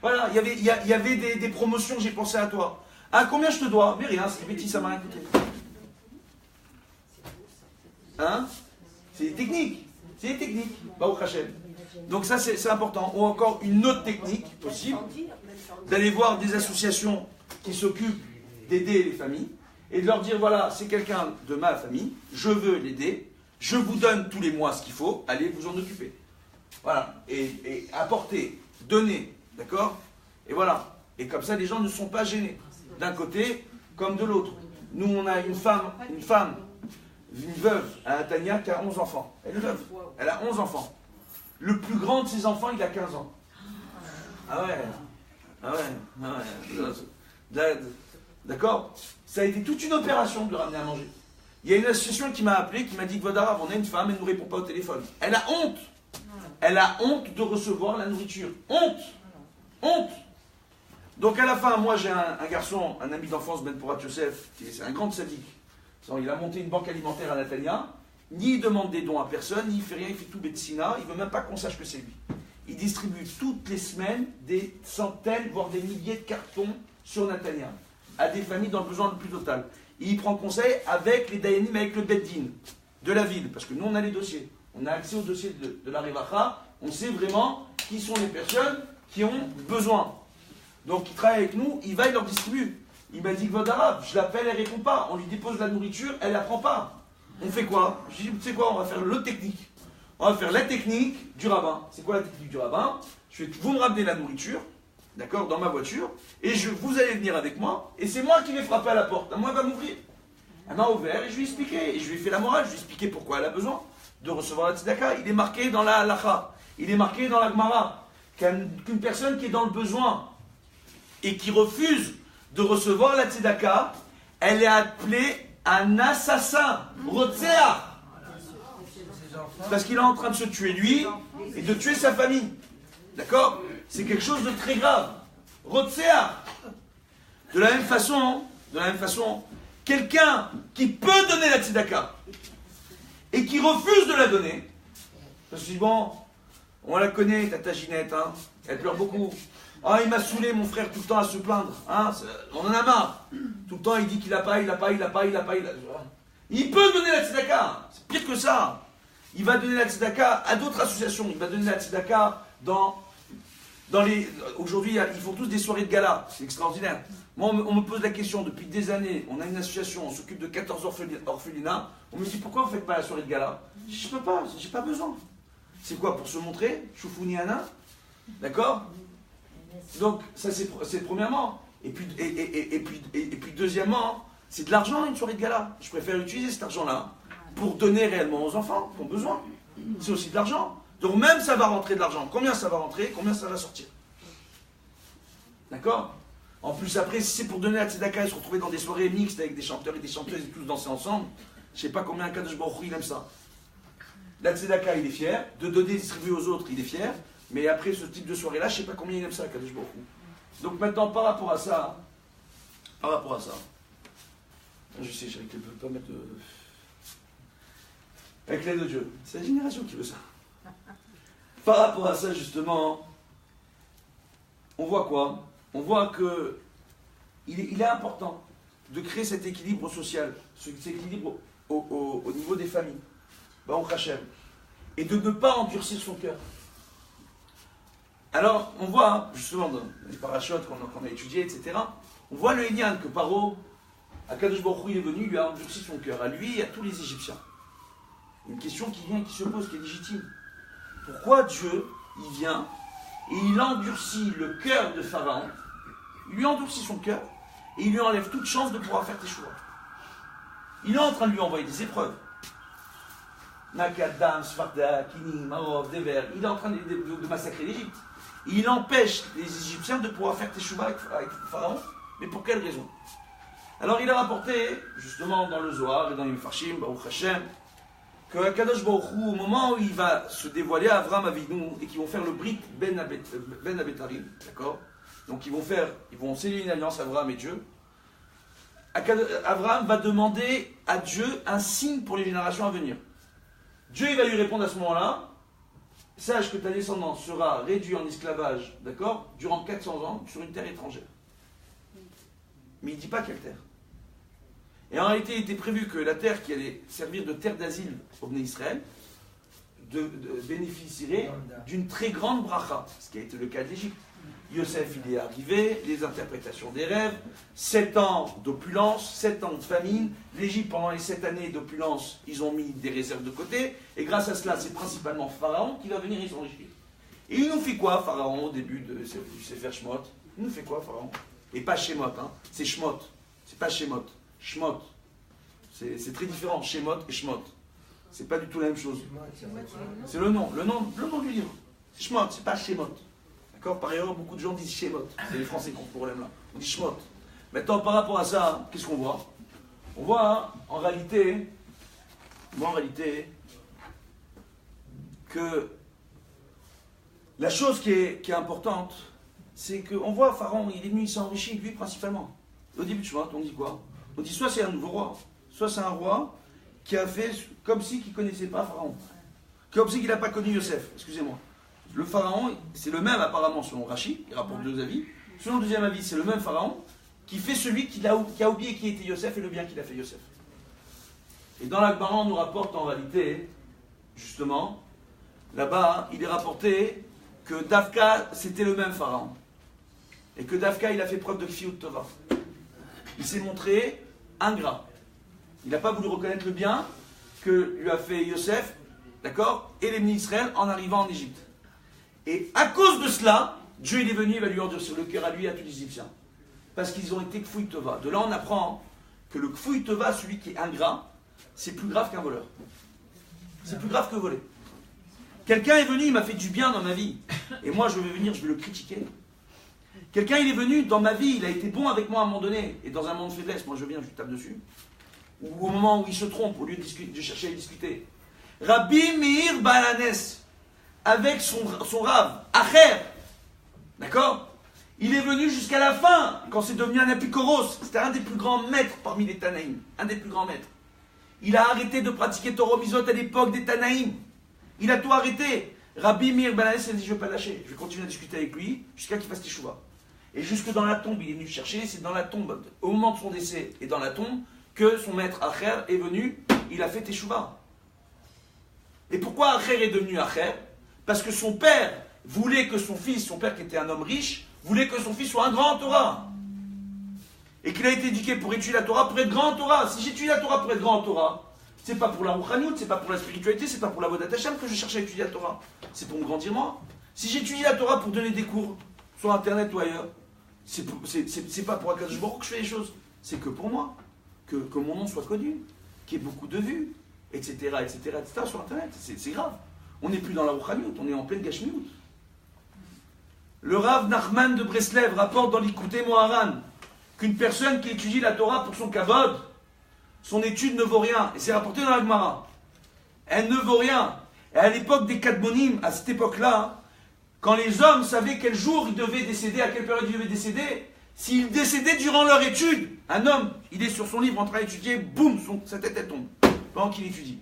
S5: Voilà, il y avait des promotions, j'ai pensé à toi. Ah, combien je te dois? Mais rien, c'est petit, ça m'a rien coûté. Hein? C'est des techniques. Bah, au Hachem. Donc ça, c'est important. Ou encore une autre technique possible, d'aller voir des associations qui s'occupent d'aider les familles et de leur dire, voilà, c'est quelqu'un de ma famille, je veux l'aider, je vous donne tous les mois ce qu'il faut, allez vous en occuper. Voilà. Et apporter, donner, d'accord? Et voilà. Et comme ça, les gens ne sont pas gênés, d'un côté comme de l'autre. Nous, on a une veuve à Tania qui a 11 enfants. Elle est veuve. Elle a 11 enfants. Le plus grand de ses enfants, il a 15 ans. Ah ouais. D'accord? Ça a été toute une opération de le ramener à manger. Il y a une association qui m'a appelé, qui m'a dit, Vodarav, on a une femme, elle ne nous répond pas au téléphone. Elle a honte. Elle a honte de recevoir la nourriture. Honte. Donc à la fin, moi j'ai un garçon, un ami d'enfance, Ben Porat Yosef, c'est un grand sadique. Il a monté une banque alimentaire à Natania, ni il demande des dons à personne, ni il fait rien, il fait tout Betsina, il ne veut même pas qu'on sache que c'est lui. Il distribue toutes les semaines des centaines, voire des milliers de cartons sur Natania, à des familles dans le besoin le plus total. Et il prend conseil avec les Dayanim, avec le Beddin de la ville, parce que nous on a les dossiers, on a accès aux dossiers de la Revacha, on sait vraiment qui sont les personnes qui ont besoin. Donc il travaille avec nous, il va, il leur distribue. Il m'a dit que votre arabe, je l'appelle, elle ne répond pas. On lui dépose la nourriture, elle ne la prend pas. On fait quoi? Je dis, tu sais quoi, on va faire l'autre technique. On va faire la technique du rabbin. C'est quoi la technique du rabbin? Vous me ramenez la nourriture, d'accord, dans ma voiture, et vous allez venir avec moi, et c'est moi qui vais frapper à la porte. Moi, elle va m'ouvrir. Elle m'a ouvert, et je lui ai expliqué, et je lui ai fait la morale, je lui ai expliqué pourquoi elle a besoin de recevoir la tzedaka. Il est marqué dans la halacha, il est marqué dans la Gemara, qu'une personne qui est dans le besoin, et qui refuse de recevoir la tzedaka, elle est appelée un assassin, Rotzeach. Parce qu'il est en train de se tuer lui et de tuer sa famille. D'accord? C'est quelque chose de très grave. Rotzeach. De la même façon, quelqu'un qui peut donner la tzedaka et qui refuse de la donner, parce que bon, on la connaît, Tata Ginette, hein, elle pleure beaucoup. Ah, il m'a saoulé, mon frère, tout le temps à se plaindre. Hein, on en a marre. Tout le temps, il dit qu'il n'a pas. Il peut donner la tzedaka. C'est pire que ça. Il va donner la tzedaka à d'autres associations. Il va donner la tzedaka dans les... Aujourd'hui, ils font tous des soirées de gala. C'est extraordinaire. Moi, on me pose la question, depuis des années, on a une association, on s'occupe de 14 orphelinats. On me dit, pourquoi vous ne faites pas la soirée de gala? Je ne peux pas, j'ai pas besoin. C'est quoi, pour se montrer? Choufouni Anna? D'accord? Donc, ça c'est premièrement. Et puis deuxièmement, c'est de l'argent une soirée de gala. Je préfère utiliser cet argent-là pour donner réellement aux enfants qui ont besoin. C'est aussi de l'argent. Donc même ça va rentrer de l'argent. Combien ça va rentrer, combien ça va sortir. D'accord? En plus après, si c'est pour donner à Tzedaka et se retrouver dans des soirées mixtes avec des chanteurs et des chanteuses et tous danser ensemble, je ne sais pas combien Kadosh Baruch Hu il aime ça. La Tzedaka il est fier, de donner, distribuer aux autres il est fier, mais après ce type de soirée-là, je ne sais pas combien il aime ça Kadosh Baruch Hu. Donc maintenant par rapport à ça, je sais, je ne peux pas mettre de... Avec l'aide de Dieu. C'est la génération qui veut ça. Par rapport à ça, justement, on voit quoi? On voit que il est important de créer cet équilibre social, cet équilibre au niveau des familles, Baruch Hashem, et de ne pas endurcir son cœur. Alors, on voit, justement, dans les parachutes qu'on a étudiés, etc., on voit le Hénian que Paro, à Kadosh Baruch Hu, il est venu, lui a endurci son cœur, à lui et à tous les Égyptiens. Une question qui vient, qui se pose, qui est légitime. Pourquoi Dieu, il vient et il endurcit le cœur de Pharaon, il lui endurcit son cœur et il lui enlève toute chance de pouvoir faire teshuva. Il est en train de lui envoyer des épreuves. Nakadam, Sfarda, Kini, Marov, Dever, il est en train de massacrer l'Égypte. Il empêche les Égyptiens de pouvoir faire teshuva avec Pharaon, mais pour quelle raison? Alors il a rapporté, justement dans le Zohar et dans les Mefarshim, Baruch Hashem, que Kadosh Baruch Hu, au moment où il va se dévoiler à Avram Avinu et qu'ils vont faire le Brit Ben Abetarim, d'accord? Donc ils vont sceller une alliance, Avram et Dieu. Avram va demander à Dieu un signe pour les générations à venir. Dieu il va lui répondre à ce moment-là, sache que ta descendance sera réduite en esclavage, d'accord, durant 400 ans sur une terre étrangère. Mais il ne dit pas quelle terre. Et en réalité, il était prévu que la terre qui allait servir de terre d'asile au Bnei Israël bénéficierait d'une très grande bracha, ce qui a été le cas de l'Égypte. Yosef, il est arrivé, les interprétations des rêves, 7 ans d'opulence, 7 ans de famine. L'Égypte, pendant les 7 années d'opulence, ils ont mis des réserves de côté, et grâce à cela, c'est principalement Pharaon qui va venir les enrichir. Et il nous fait quoi, Pharaon, au début du Sefer Shemot? Il nous fait quoi, Pharaon? Et pas Shemot, hein, c'est Shemot, c'est pas Shemot. Shemot, c'est très différent, Shemot et Shemot. C'est pas du tout la même chose. C'est le nom du livre. C'est Shemot, c'est pas Shemot. D'accord? Par ailleurs, beaucoup de gens disent Shemot. C'est les Français qui ont ce problème-là. On dit Shemot. Maintenant, par rapport à ça, qu'est-ce qu'on voit? On voit en réalité que la chose qui est importante, c'est qu'on voit Pharaon, il est venu, il s'est enrichi, lui principalement. Au début de Shemot, on dit quoi? On dit soit c'est un nouveau roi, soit c'est un roi qui a fait comme si il ne connaissait pas Pharaon. Comme si il n'a pas connu Yosef, excusez-moi. Le Pharaon, c'est le même apparemment selon Rashi, il rapporte 2 avis. Selon le deuxième avis, c'est le même Pharaon qui fait celui qui a oublié qui était Yosef et le bien qu'il a fait Yosef. Et dans l'Agmara, on nous rapporte en réalité, justement, là-bas, il est rapporté que Davka, c'était le même Pharaon. Et que Davka, il a fait preuve de Kfiyut Tova. Il s'est montré ingrat. Il n'a pas voulu reconnaître le bien que lui a fait Yosef, d'accord, et les Bnei Israël en arrivant en Égypte. Et à cause de cela, Dieu il est venu, il va lui endurcir le cœur à lui et à tous les Égyptiens. Parce qu'ils ont été Kfouy Tova. De là, on apprend que le Kfouy Tova, celui qui est ingrat, c'est plus grave qu'un voleur. C'est plus grave que voler. Quelqu'un est venu, il m'a fait du bien dans ma vie. Et moi, je vais venir, je vais le critiquer. Quelqu'un, il est venu dans ma vie, il a été bon avec moi à un moment donné. Et dans un moment de faiblesse, moi je viens, je lui tape dessus. Ou au moment où il se trompe, au lieu de chercher à discuter. Rabbi Meir Balanes, avec son rave, Acher, d'accord? Il est venu jusqu'à la fin, quand c'est devenu un apikoros. C'était un des plus grands maîtres parmi les Tanaïm. Un des plus grands maîtres. Il a arrêté de pratiquer Torah Mizot à l'époque des Tanaïm. Il a tout arrêté. Rabbi Meir Balanes, il a dit, je ne vais pas lâcher. Je vais continuer à discuter avec lui jusqu'à qu'il fasse teshuva. Et jusque dans la tombe, il est venu chercher, c'est dans la tombe, au moment de son décès et dans la tombe, que son maître Acher est venu, il a fait teshuva. Et pourquoi Acher est devenu Acher? Parce que son père voulait que son fils, son père qui était un homme riche, voulait que son fils soit un grand Torah. Et qu'il a été éduqué pour étudier la Torah, pour être grand Torah. Si j'étudie la Torah pour être grand Torah, c'est pas pour la Rouchaniout, c'est pas pour la spiritualité, c'est pas pour la Vodat Hashem que je cherche à étudier la Torah. C'est pour me grandir moi. Si j'étudie la Torah pour donner des cours sur internet ou ailleurs, c'est pas pour Akadosh Baruch Hu que je fais les choses, c'est que pour moi, que mon nom soit connu, qu'il y ait beaucoup de vues, etc. sur internet, c'est grave. On n'est plus dans la Rouchaniout, on est en pleine Gashmiout. Le Rav Nachman de Breslev rapporte dans l'Ikouté Moharan qu'une personne qui étudie la Torah pour son kavod, son étude ne vaut rien. Et c'est rapporté dans la Gemara. Elle ne vaut rien. Et à l'époque des Kadmonim, à cette époque-là, quand les hommes savaient quel jour ils devaient décéder, à quelle période ils devaient décéder, s'ils décédaient durant leur étude, un homme, il est sur son livre en train d'étudier, boum, sa tête elle tombe, pendant qu'il étudie.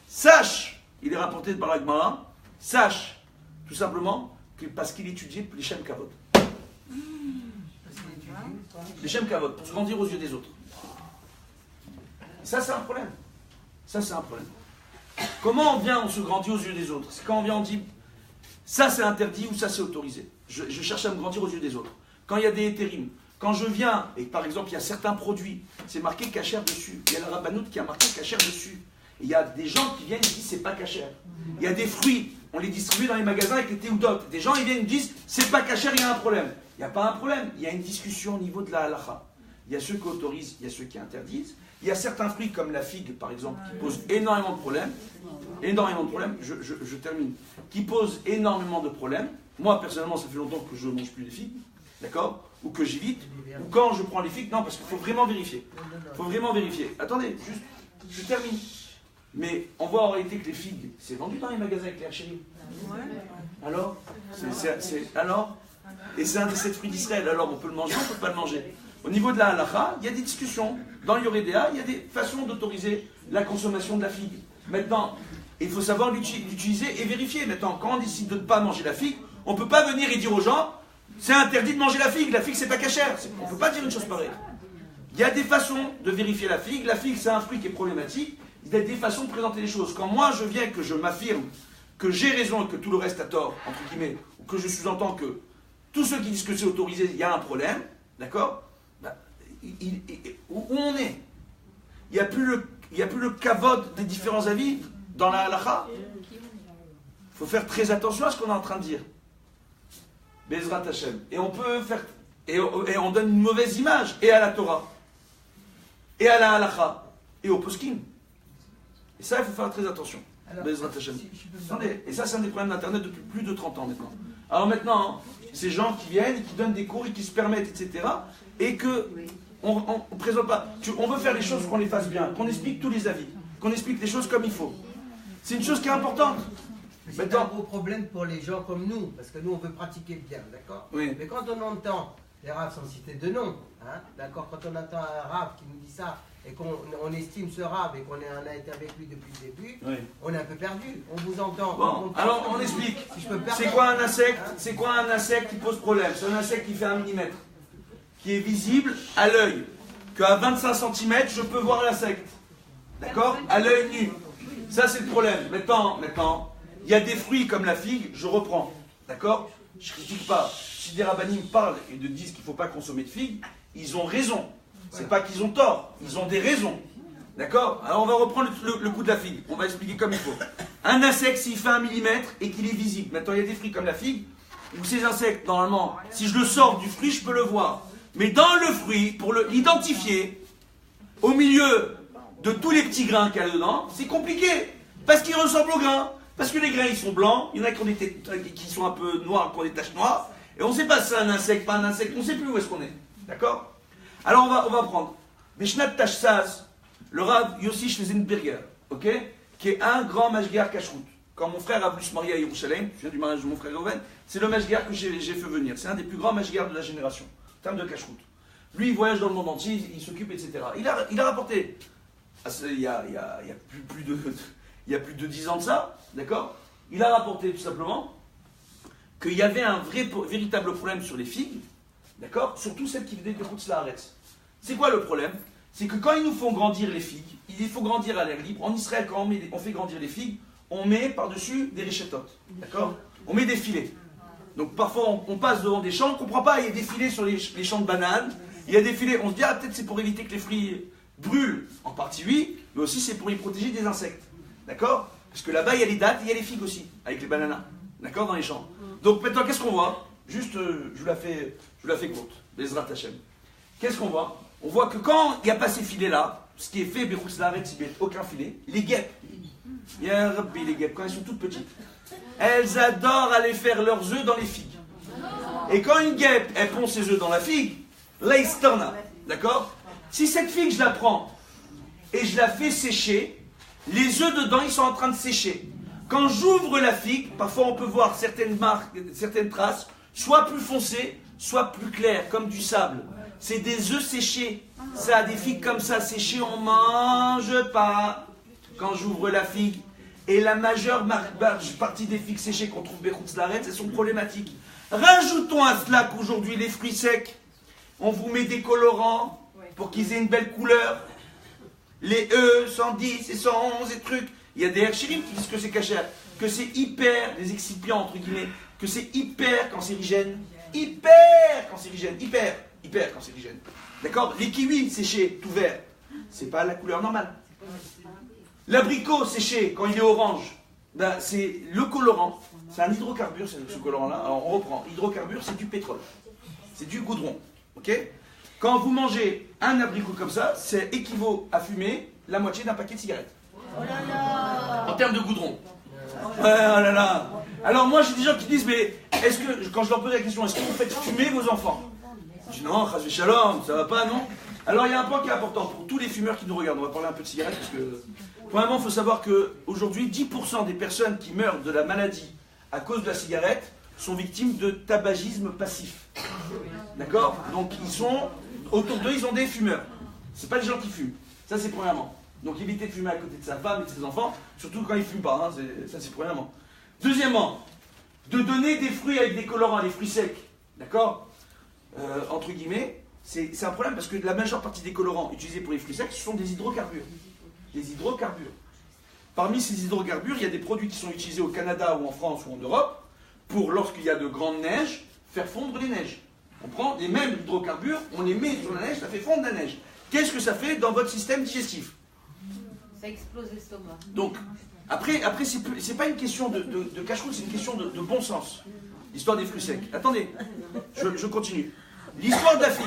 S5: Sache, il est rapporté par la Gemara, sache, tout simplement, que parce qu'il étudiait les Shem Kavod. Les Shem Kavod, pour se grandir aux yeux des autres. Ça, c'est un problème. Ça, c'est un problème. Comment on se grandit aux yeux des autres? C'est quand on vient, on dit, ça c'est interdit ou ça c'est autorisé. Je cherche à me grandir aux yeux des autres. Quand il y a des hétérim, quand je viens, et par exemple, il y a certains produits, c'est marqué cachère dessus. Il y a la rabbanout qui a marqué cachère dessus. Et il y a des gens qui viennent et disent, c'est pas cachère. Il y a des fruits, on les distribue dans les magasins avec les théoudot. Des gens, ils viennent et disent, c'est pas cachère, il y a un problème. Il n'y a pas un problème, il y a une discussion au niveau de la halacha. Il y a ceux qui autorisent, il y a ceux qui interdisent. Il y a certains fruits comme la figue, par exemple, qui posent énormément de problèmes. Énormément de problèmes, je termine. Qui posent énormément de problèmes. Moi, personnellement, ça fait longtemps que je ne mange plus les figues, d'accord? Ou que j'évite. Ou quand je prends les figues, non, parce qu'il faut vraiment vérifier. Il faut vraiment vérifier. Attendez, juste, je termine. Mais on voit en réalité que les figues, c'est vendu dans les magasins avec les hachérim. Alors alors et c'est un des 7 fruits d'Israël, alors on peut le manger, on ne peut pas le manger. Au niveau de la halacha, il y a des discussions. Dans le Yoredea, il y a des façons d'autoriser la consommation de la figue. Maintenant, il faut savoir l'utiliser et vérifier. Maintenant, quand on décide de ne pas manger la figue, on ne peut pas venir et dire aux gens, c'est interdit de manger la figue c'est pas cachère. On ne peut pas dire une chose pareille. Il y a des façons de vérifier la figue c'est un fruit qui est problématique. Il y a des façons de présenter les choses. Quand moi je viens et que je m'affirme que j'ai raison et que tout le reste a tort, entre guillemets, ou que je sous-entends que tous ceux qui disent que c'est autorisé, il y a un problème, d'accord? Où on est? Il n'y a plus le kavod des différents avis dans la halacha. Il faut faire très attention à ce qu'on est en train de dire. Bezrat Hashem. Et on peut faire... Et on donne une mauvaise image, et à la Torah, et à la halacha, et au poskim. Et ça, il faut faire très attention. Bezrat Hashem. Attendez, et ça, c'est un des problèmes d'Internet depuis plus de 30 ans maintenant. Alors maintenant, ces gens qui viennent, qui donnent des cours, et qui se permettent, etc., et que on ne présente pas. On veut faire les choses qu'on les fasse bien, qu'on explique tous les avis, qu'on explique les choses comme il faut. C'est une chose qui est importante.
S3: C'est un gros problème pour les gens comme nous, parce que nous on veut pratiquer bien, d'accord?
S5: Oui.
S3: Mais quand on entend, les raves sans citer de nom, hein, d'accord? Quand on entend un rave qui nous dit ça, et qu'on estime ce rave, et qu'on a été avec lui depuis le début, oui, on est un peu perdu. On vous entend.
S5: Bon, alors on explique.
S3: Si
S5: c'est quoi un insecte? C'est quoi un insecte qui pose problème? C'est un insecte qui fait 1 millimètre, qui est visible à l'œil, qu'à 25 cm, je peux voir l'insecte. D'accord? À l'œil nu. Ça, c'est le problème. Maintenant, il y a des fruits comme la figue, je reprends. D'accord? Je ne critique pas. Si des rabbinim parlent et disent qu'il ne faut pas consommer de figues, ils ont raison. C'est pas qu'ils ont tort, ils ont des raisons. D'accord? Alors on va reprendre le coup de la figue. On va expliquer comme il faut. Un insecte, s'il fait 1 millimètre et qu'il est visible. Maintenant, il y a des fruits comme la figue, où ces insectes, normalement, si je le sors du fruit, je peux le voir. Mais dans le fruit, pour l'identifier, au milieu de tous les petits grains qu'il y a dedans, c'est compliqué. Parce qu'ils ressemblent aux grains. Parce que les grains, ils sont blancs. Il y en a qui sont un peu noirs, qui ont des taches noires. Et on ne sait pas si c'est un insecte, pas un insecte. On ne sait plus où est-ce qu'on est. D'accord? Alors on va prendre Beshnat Tashsaz, le Rav Yossi Schlezenberger, ok, qui est un grand mashgiach kashrut. Quand mon frère a voulu se marier à Yerushalayim, je viens du mariage de mon frère Reuven, c'est le mashgiach que j'ai fait venir. C'est un des plus grands mashgiachs de la génération, en termes de kashrut. Lui, il voyage dans le monde entier, il s'occupe, etc. Il a rapporté, il y a plus de 10 ans de ça, d'accord? Il a rapporté tout simplement qu'il y avait un véritable problème sur les figues, d'accord? Surtout celles qui venaient de Chutz Laaretz. C'est quoi le problème? C'est que quand ils nous font grandir les figues, il faut grandir à l'air libre. En Israël, quand on fait grandir les figues, on met par-dessus des réchétotes, d'accord? On met des filets. Donc parfois on passe devant des champs, on ne comprend pas, il y a des filets sur les champs de bananes, il y a des filets, on se dit, ah peut-être c'est pour éviter que les fruits brûlent, en partie oui, mais aussi c'est pour y protéger des insectes, d'accord? Parce que là-bas il y a les dattes, il y a les figues aussi, avec les bananas, d'accord, dans les champs. Donc maintenant qu'est-ce qu'on voit? Juste, je vous la fais courte. Bezrat Hashem. Qu'est-ce qu'on voit? On voit que quand il n'y a pas ces filets-là, ce qui est fait, Bechutz Laaretz, il n'y a aucun filet, les guêpes, il y a un rabbi, les guêpes, quand elles sont toutes petites, elles adorent aller faire leurs œufs dans les figues. Et quand une guêpe, elle pond ses œufs dans la figue, là, il se tourne. D'accord? Si cette figue, je la prends et je la fais sécher, les œufs dedans, ils sont en train de sécher. Quand j'ouvre la figue, parfois on peut voir certaines marques, certaines traces, soit plus foncées, soit plus claires, comme du sable. C'est des œufs séchés. Ça a des figues comme ça séchées, on ne mange pas. Quand j'ouvre la figue, et la majeure partie des figues séchées qu'on trouve Bechutz Laaretz, elles sont problématiques. Rajoutons à cela qu'aujourd'hui les fruits secs, on vous met des colorants pour qu'ils aient une belle couleur. Les E, 110 et 111 et trucs. Il y a des Hershirim qui disent que c'est cachère, que c'est hyper, des excipients entre guillemets, que c'est hyper cancérigène. Hyper cancérigène, hyper cancérigène. D'accord? Les kiwis séchés, tout vert, c'est pas la couleur normale. L'abricot séché, quand il est orange, ben, c'est le colorant. C'est un hydrocarbure, ce colorant-là. Alors on reprend. Hydrocarbure, c'est du pétrole. C'est du goudron. Ok? Quand vous mangez un abricot comme ça, ça équivaut à fumer la moitié d'un paquet de cigarettes.
S6: Oh là là.
S5: En termes de goudron. Ouais, oh là là. Alors moi, j'ai des gens qui disent, mais est-ce que, quand je leur pose la question, est-ce que vous faites fumer vos enfants? Je dis non, chas v'shalom, ça va pas, non? Alors il y a un point qui est important pour tous les fumeurs qui nous regardent. On va parler un peu de cigarettes parce que, premièrement, il faut savoir qu'aujourd'hui, 10% des personnes qui meurent de la maladie à cause de la cigarette sont victimes de tabagisme passif. D'accord? Donc ils sont, autour d'eux, ils ont des fumeurs. C'est pas les gens qui fument. Ça c'est premièrement. Donc évitez de fumer à côté de sa femme et de ses enfants, surtout quand ils ne fument pas. Hein, ça c'est premièrement. Deuxièmement, de donner des fruits avec des colorants, des fruits secs. D'accord? Entre guillemets, c'est un problème parce que la majeure partie des colorants utilisés pour les fruits secs, ce sont des hydrocarbures. Des hydrocarbures. Parmi ces hydrocarbures, il y a des produits qui sont utilisés au Canada ou en France ou en Europe pour, lorsqu'il y a de grandes neiges, faire fondre les neiges. On prend les mêmes hydrocarbures, on les met sur la neige, ça fait fondre la neige. Qu'est-ce que ça fait dans votre système digestif?
S6: Ça explose l'estomac.
S5: Donc, après c'est pas une question de cache-route, c'est une question de bon sens. L'histoire des fruits secs. Attendez, je continue. L'histoire de la figue.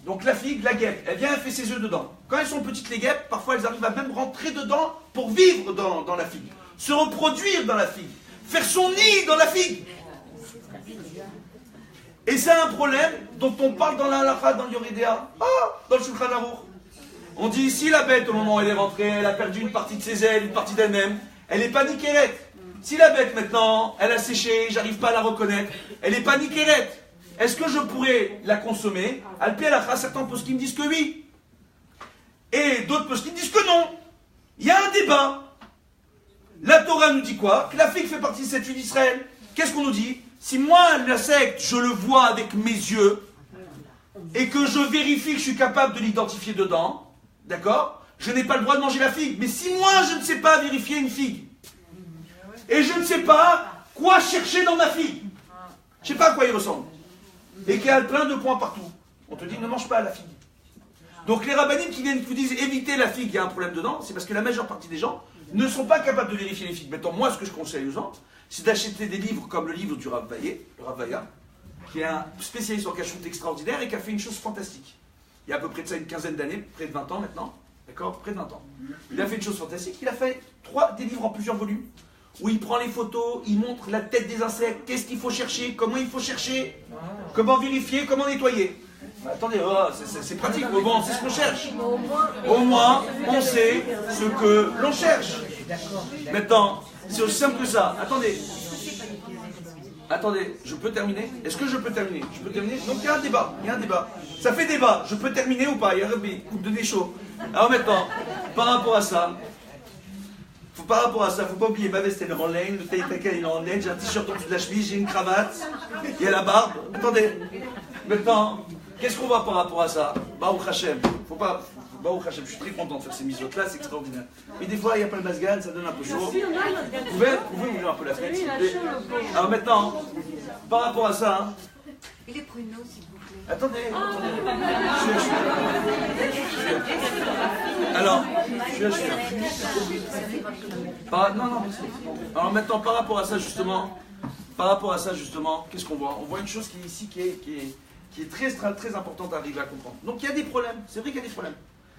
S5: Donc la figue, la guêpe, elle vient, elle fait ses œufs dedans. Quand elles sont petites les guêpes, parfois elles arrivent à même rentrer dedans pour vivre dans la figue. Se reproduire dans la figue. Faire son nid dans la figue. Et c'est un problème dont on parle dans la halakha, dans le Yoridea, dans le Shulchan Aruch. On dit ici la bête, au moment où elle est rentrée, elle a perdu une partie de ses ailes, une partie d'elle-même. Elle est paniquérette. Si la bête maintenant, elle a séché, j'arrive pas à la reconnaître, elle est paniquérette. Est-ce que je pourrais la consommer? Alpi halakha, certains poskim disent que oui. Et d'autres poskim disent que non. Il y a un débat. La Torah nous dit quoi? Que la figue fait partie de cette huile d'Israël. Qu'est-ce qu'on nous dit? Si moi, la secte, je le vois avec mes yeux, et que je vérifie que je suis capable de l'identifier dedans, d'accord? Je n'ai pas le droit de manger la figue. Mais si moi, je ne sais pas vérifier une figue, et je ne sais pas quoi chercher dans ma figue, je ne sais pas à quoi il ressemble, et qu'il y a plein de points partout, on te dit ne mange pas la figue. Donc les rabbinim qui viennent vous disent évitez la figue, il y a un problème dedans, c'est parce que la majeure partie des gens ne sont pas capables de vérifier les figues. Maintenant, moi, ce que je conseille aux gens, c'est d'acheter des livres comme le livre du Rav Vaillé, le Rav Vaya, qui est un spécialiste en cache-route extraordinaire et qui a fait une chose fantastique. Il y a à peu près de ça une quinzaine d'années, près de 20 ans maintenant, d'accord, près de 20 ans. Il a fait une chose fantastique, il a fait des livres en plusieurs volumes, où il prend les photos, il montre la tête des insectes, qu'est-ce qu'il faut chercher, comment il faut chercher, comment vérifier, comment nettoyer. Attendez, c'est pratique, mais bon, c'est ce qu'on cherche. Au moins, on sait ce que l'on cherche. Maintenant, c'est aussi simple que ça. Attendez, je peux terminer? Est-ce que je peux terminer? Je peux terminer? Donc il y a un débat, Ça fait débat, je peux terminer ou pas? Il y a Rabbi, coupe de nez chaud. Alors maintenant, par rapport à ça, faut pas oublier, ma veste elle est en laine, le taille-taquin il est en laine, j'ai un t-shirt en dessous de la chemise, j'ai une cravate, il y a la barbe. Attendez, maintenant, qu'est-ce qu'on voit par rapport à ça? Baruch Hashem, Baruch Hashem, je suis très content de faire ces misotes-là, c'est extraordinaire. Mais des fois, il n'y a pas le masgal, ça donne un peu chaud. Vous pouvez ouvrir un peu la fenêtre, s'il vous plaît. Alors maintenant, par rapport à ça... Hein,
S6: et les pruneaux, s'il vous plaît.
S5: Attendez. Alors, non, merci. Alors maintenant, par rapport à ça, justement, par rapport à ça, justement, qu'est-ce qu'on voit? On voit une chose qui est ici, qui est très, très, très importante à arriver à comprendre. Donc il y a des problèmes, c'est vrai qu'il y a des problèmes.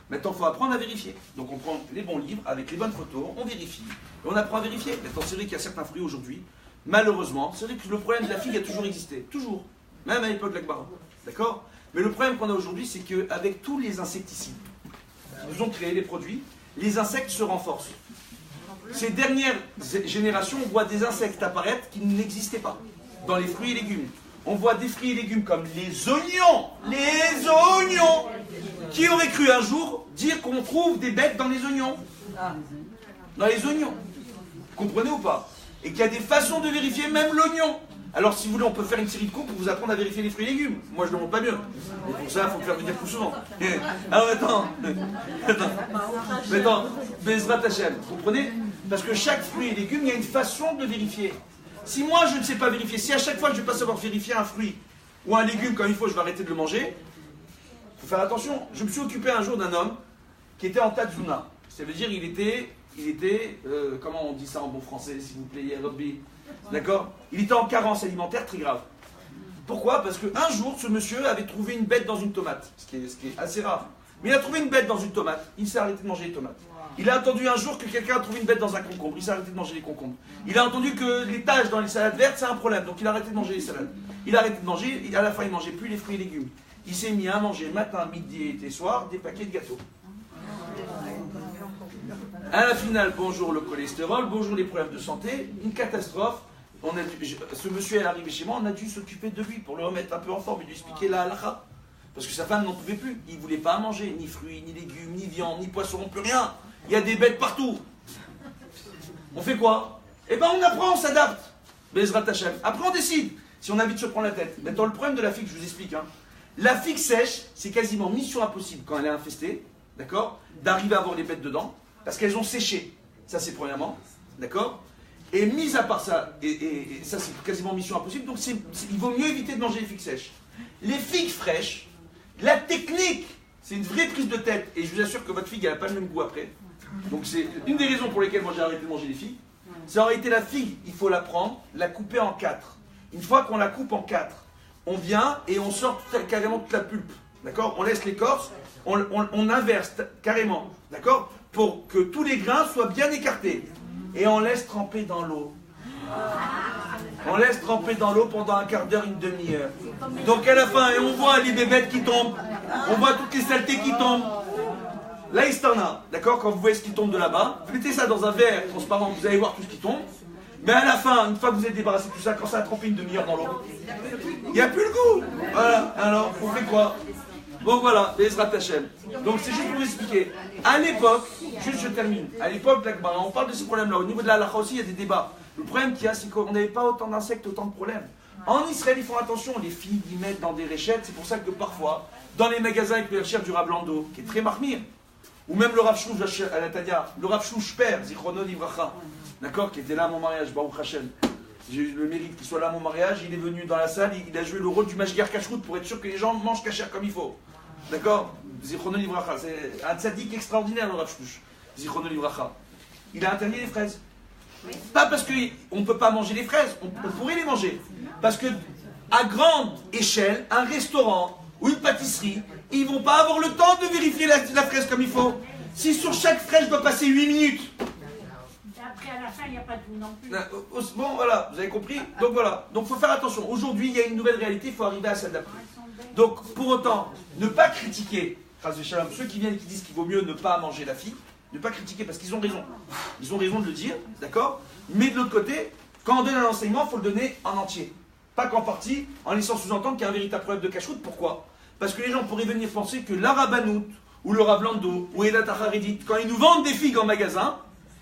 S5: Maintenant, il faut apprendre à vérifier. Donc on prend les bons livres, avec les bonnes photos, on vérifie, et on apprend à vérifier. Maintenant, c'est vrai qu'il y a certains fruits aujourd'hui, malheureusement, c'est vrai que le problème de la figue a toujours existé, toujours, même à l'époque de l'Akbara. D'accord? Mais le problème qu'on a aujourd'hui, c'est qu'avec tous les insecticides qui nous ont créé les produits, les insectes se renforcent. Ces dernières générations, on voit des insectes apparaître qui n'existaient pas dans les fruits et légumes. On voit des fruits et légumes comme les oignons. Les oignons! Qui aurait cru un jour dire qu'on trouve des bêtes dans les oignons? Dans les oignons. Vous comprenez ou pas? Et qu'il y a des façons de vérifier même l'oignon. Alors si vous voulez, on peut faire une série de cours pour vous apprendre à vérifier les fruits et légumes. Moi je ne demande pas mieux. Et pour ça, il faut me faire venir plus souvent. Alors maintenant, Bezrat Hashem, vous comprenez? Parce que chaque fruit et légume, il y a une façon de vérifier. Si moi je ne sais pas vérifier, si à chaque fois je ne vais pas savoir vérifier un fruit ou un légume comme il faut, je vais arrêter de le manger, il faut faire attention. Je me suis occupé un jour d'un homme qui était en Tadzuna. Ça veut dire il était comment on dit ça en bon français, s'il vous plaît, Rabbi? D'accord? Il était en carence alimentaire très grave. Pourquoi? Parce qu'un jour, ce monsieur avait trouvé une bête dans une tomate, ce qui est assez rare. Mais il a trouvé une bête dans une tomate, il s'est arrêté de manger les tomates. Il a entendu un jour que quelqu'un a trouvé une bête dans un concombre, il s'est arrêté de manger les concombres. Il a entendu que les taches dans les salades vertes, c'est un problème, donc il a arrêté de manger les salades. Il a arrêté de manger, et à la fin il ne mangeait plus les fruits et légumes. Il s'est mis à manger matin, midi et soir des paquets de gâteaux. À la finale, bonjour le cholestérol, bonjour les problèmes de santé, une catastrophe. Ce monsieur est arrivé chez moi, on a dû s'occuper de lui pour le remettre un peu en forme et lui expliquer la halakha. Parce que sa femme n'en pouvait plus. Il ne voulait pas manger ni fruits, ni légumes, ni viande, ni poisson, plus rien. Il y a des bêtes partout. On fait quoi? Eh bien on apprend, on s'adapte. Bezrat Hashem. Après on décide si on a envie de se prendre la tête. Maintenant le problème de la figue, je vous explique. La figue sèche, c'est quasiment mission impossible quand elle est infestée, d'accord, d'arriver à avoir les bêtes dedans, parce qu'elles ont séché. Ça c'est premièrement, d'accord. Et mis à part ça, et ça c'est quasiment mission impossible, donc il vaut mieux éviter de manger les figues sèches. Les figues fraîches, la technique, c'est une vraie prise de tête, et je vous assure que votre figue elle n'a pas le même goût après. Donc c'est une des raisons pour lesquelles moi j'ai arrêté de manger les figues. C'est en réalité la figue, il faut la prendre, la couper en 4. Une fois qu'on la coupe en 4, on vient et on sort carrément toute la pulpe, d'accord? On laisse l'écorce, on inverse carrément, d'accord? Pour que tous les grains soient bien écartés. Et on laisse tremper dans l'eau. On laisse tremper dans l'eau pendant un quart d'heure, une demi-heure. Donc à la fin, et on voit les bébêtes qui tombent, on voit toutes les saletés qui tombent. Là, il s'en a, d'accord? Quand vous voyez ce qui tombe de là-bas, vous mettez ça dans un verre transparent, vous allez voir tout ce qui tombe. Mais à la fin, une fois que vous êtes débarrassé de tout ça, quand ça a trempé une demi-heure dans l'eau, il n'y a plus le goût. Voilà, alors, on fait quoi? Bon voilà, Bezrat Hashem. Donc c'est juste pour vous expliquer. À l'époque, juste je termine, à l'époque, on parle de ces problèmes-là. Au niveau de la halakha aussi, il y a des débats. Le problème qu'il y a, c'est qu'on n'avait pas autant d'insectes, autant de problèmes. En Israël, ils font attention, les filles, ils mettent dans des réchettes. C'est pour ça que parfois, dans les magasins avec le recherche du Rav Lando, qui est très marmire, ou même le Rav Shouch à la Tania, le Rav Shouch père, Zichrono Livracha, d'accord, qui était là à mon mariage, Baruch Hashem. J'ai eu le mérite qu'il soit là à mon mariage, il est venu dans la salle, il a joué le rôle du Mashgar Kashrut pour être sûr que les gens mangent kasher comme il faut. D'accord? Zichrono Livracha, c'est un tzaddik extraordinaire le Rav Shouch. Zichrono Livracha. Il a interdit les fraises. Pas parce qu'on ne peut pas manger les fraises, on pourrait les manger. Parce que à grande échelle, un restaurant ou une pâtisserie, ils ne vont pas avoir le temps de vérifier la fraise comme il faut. Si sur chaque fraise, je dois passer 8 minutes.
S8: Après, à la fin, il n'y a pas de goût non plus.
S5: Bon, voilà, vous avez compris? Donc voilà, donc il faut faire attention. Aujourd'hui, il y a une nouvelle réalité, il faut arriver à s'adapter. Donc, pour autant, ne pas critiquer, ceux qui viennent et qui disent qu'il vaut mieux ne pas manger la figue, ne pas critiquer parce qu'ils ont raison. Ils ont raison de le dire, d'accord? Mais de l'autre côté, quand on donne un enseignement, il faut le donner en entier. Pas qu'en partie, en laissant sous-entendre qu'il y a un véritable problème de cacheroute. Pourquoi? Parce que les gens pourraient venir penser que la Rabbanout, ou le Rav Lando, ou Edat Hacharidit, quand ils nous vendent des figues en magasin,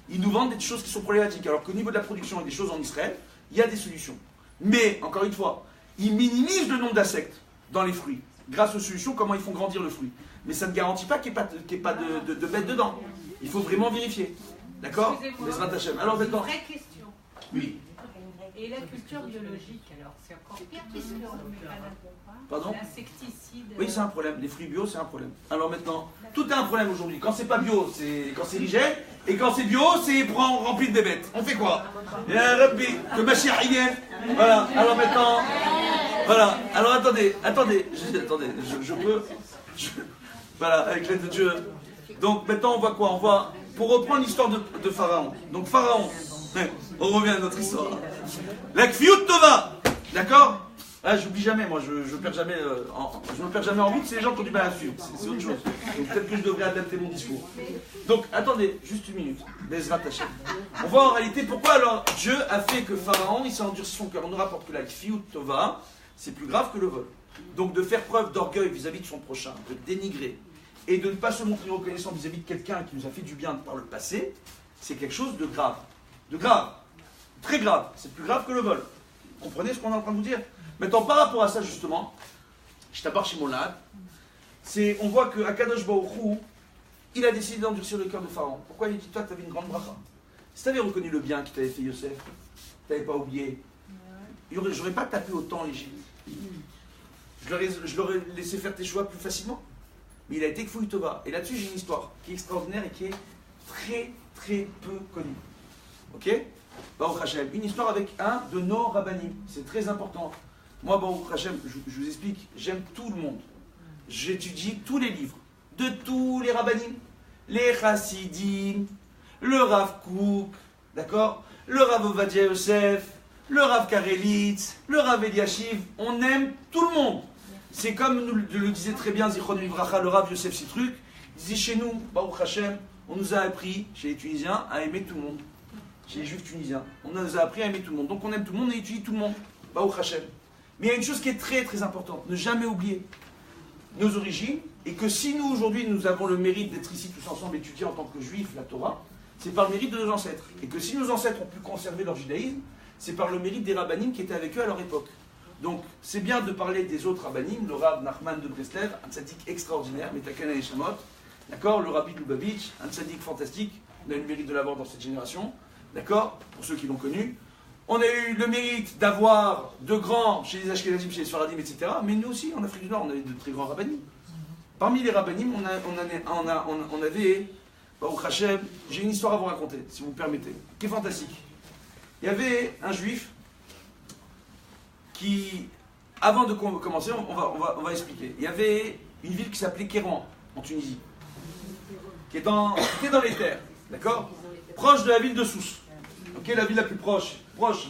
S5: ils nous vendent des choses qui sont problématiques. Alors qu'au niveau de la production et des choses en Israël, il y a des solutions. Mais, encore une fois, ils minimisent le nombre d'insectes dans les fruits. Grâce aux solutions, comment ils font grandir le fruit. Mais ça ne garantit pas qu'il n'y ait pas de bêtes dedans. Il faut vraiment vérifier. D'accord? Alors maintenant.
S8: Vraie question.
S5: Oui.
S8: Et la culture biologique, alors, c'est encore pire puisqu'on ne met pas
S5: Pardon?
S8: l'insecticide.
S5: Oui, c'est un problème. Les fruits bio, c'est un problème. Alors maintenant, tout est un problème aujourd'hui. Quand c'est pas bio, c'est cancérigène. Et quand c'est bio, c'est rempli de bébêtes. On fait quoi? Ya Rabbi, que ma chère y est. Voilà. Alors maintenant, voilà. Alors attendez, je peux. Voilà, avec l'aide de Dieu. Donc maintenant, on voit quoi? On voit, pour reprendre l'histoire de Pharaon. Donc Pharaon, on revient à notre histoire. La Kfiyut Tova, d'accord? Ah, j'oublie jamais, moi, je me perds jamais en route, c'est les gens qui ont du mal à suivre, c'est autre chose. Donc peut-être que je devrais adapter mon discours. Donc attendez, juste une minute, Bezrat Hashem. On voit en réalité pourquoi alors Dieu a fait que Pharaon, il s'est endurci son cœur. On nous rapporte que la Kfiyut Tova, c'est plus grave que le vol. Donc de faire preuve d'orgueil vis-à-vis de son prochain, de le dénigrer, et de ne pas se montrer reconnaissant vis-à-vis de quelqu'un qui nous a fait du bien par le passé, c'est quelque chose de grave. De grave. Très grave. C'est plus grave que le vol. Vous comprenez ce qu'on est en train de vous dire? Maintenant, par rapport à ça, justement, je t'apporte chez Molad, on voit qu'Akadosh Baruch Hu, il a décidé d'endurcir le cœur de Pharaon. Pourquoi? Il dit, toi, tu avais une grande bracha. Si tu avais reconnu le bien qui t'avait fait Yosef, tu n'avais pas oublié, j'aurais pas tapé autant l'Égypte. Je l'aurais laissé faire tes choix plus facilement. Mais il a été Kfiyut Tova. Et là-dessus, j'ai une histoire qui est extraordinaire et qui est très, très peu connue. Ok? Baruch Hashem. Une histoire avec un de nos rabbanim. C'est très important. Moi, Baruch Hashem, je vous explique, j'aime tout le monde. J'étudie tous les livres, de tous les rabbanim. Les chassidim, le Rav Kook, d'accord? Le Rav Ovadia Yosef, le Rav Karelitz, le Rav Eliashiv. On aime tout le monde. C'est comme nous le disait très bien Zichron Livracha, le Rav Yosef Sitruk. Il disait chez nous, Baruch Hashem, on nous a appris, chez les Tunisiens, à aimer tout le monde. Chez les Juifs tunisiens, on nous a appris à aimer tout le monde. Donc on aime tout le monde et étudie tout le monde. Baruch Hashem. Mais il y a une chose qui est très très importante, ne jamais oublier nos origines, et que si nous aujourd'hui nous avons le mérite d'être ici tous ensemble étudiés en tant que Juifs la Torah, c'est par le mérite de nos ancêtres. Et que si nos ancêtres ont pu conserver leur judaïsme, c'est par le mérite des rabbanim qui étaient avec eux à leur époque. Donc c'est bien de parler des autres rabbanim, le Rav Nachman de Breslev, un tzaddik extraordinaire, Metakana et Shamot, d'accord, le Rabbi de Lubavitch, un tzaddik fantastique, on a eu le mérite de l'avoir dans cette génération, d'accord, pour ceux qui l'ont connu. On a eu le mérite d'avoir de grands chez les Ashkenazim, chez les Sfaradim, etc. Mais nous aussi, en Afrique du Nord, on avait de très grands rabbanim. Parmi les rabbanim, on avait, Baruch Hashem, j'ai une histoire à vous raconter, si vous me permettez, qui est fantastique. Il y avait un juif qui, avant de commencer, on va expliquer. Il y avait une ville qui s'appelait Kérouan, en Tunisie, qui était dans les terres, d'accord, proche de la ville de Sousse. Okay, la ville la plus proche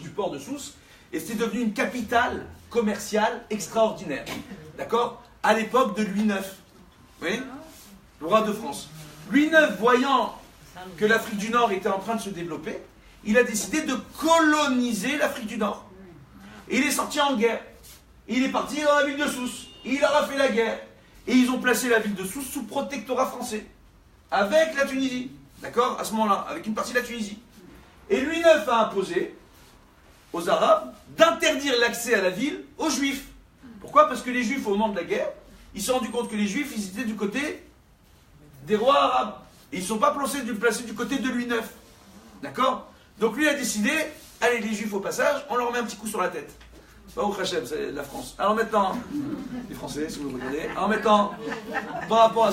S5: du port de Sousse, et c'était devenu une capitale commerciale extraordinaire. D'accord? À l'époque de Louis IX, oui, le roi de France. Louis IX, voyant que l'Afrique du Nord était en train de se développer, il a décidé de coloniser l'Afrique du Nord. Et il est sorti en guerre. Il est parti dans la ville de Sousse. Il leur a fait la guerre. Et ils ont placé la ville de Sousse sous protectorat français. Avec la Tunisie. D'accord? À ce moment-là, avec une partie de la Tunisie. Et Louis IX a imposé aux Arabes d'interdire l'accès à la ville aux Juifs. Pourquoi? Parce que les Juifs, au moment de la guerre, ils se sont rendus compte que les Juifs, ils étaient du côté des rois arabes. Et ils ne sont pas placés du côté de Louis IX. D'accord? Donc lui a décidé, allez, les Juifs au passage, on leur met un petit coup sur la tête. Baruch Hashem, c'est la France. Alors maintenant, les Français, si vous regardez, alors maintenant, par rapport à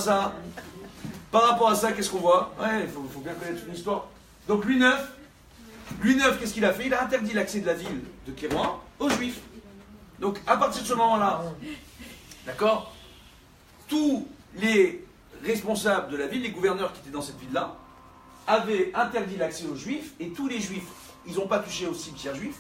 S5: ça, qu'est-ce qu'on voit? Ouais, il faut bien connaître une histoire. Donc Louis IX, qu'est-ce qu'il a fait? Il a interdit l'accès de la ville de Kérouan aux Juifs. Donc à partir de ce moment-là, d'accord, tous les responsables de la ville, les gouverneurs qui étaient dans cette ville-là, avaient interdit l'accès aux Juifs, et tous les Juifs, ils n'ont pas touché au cimetière juif.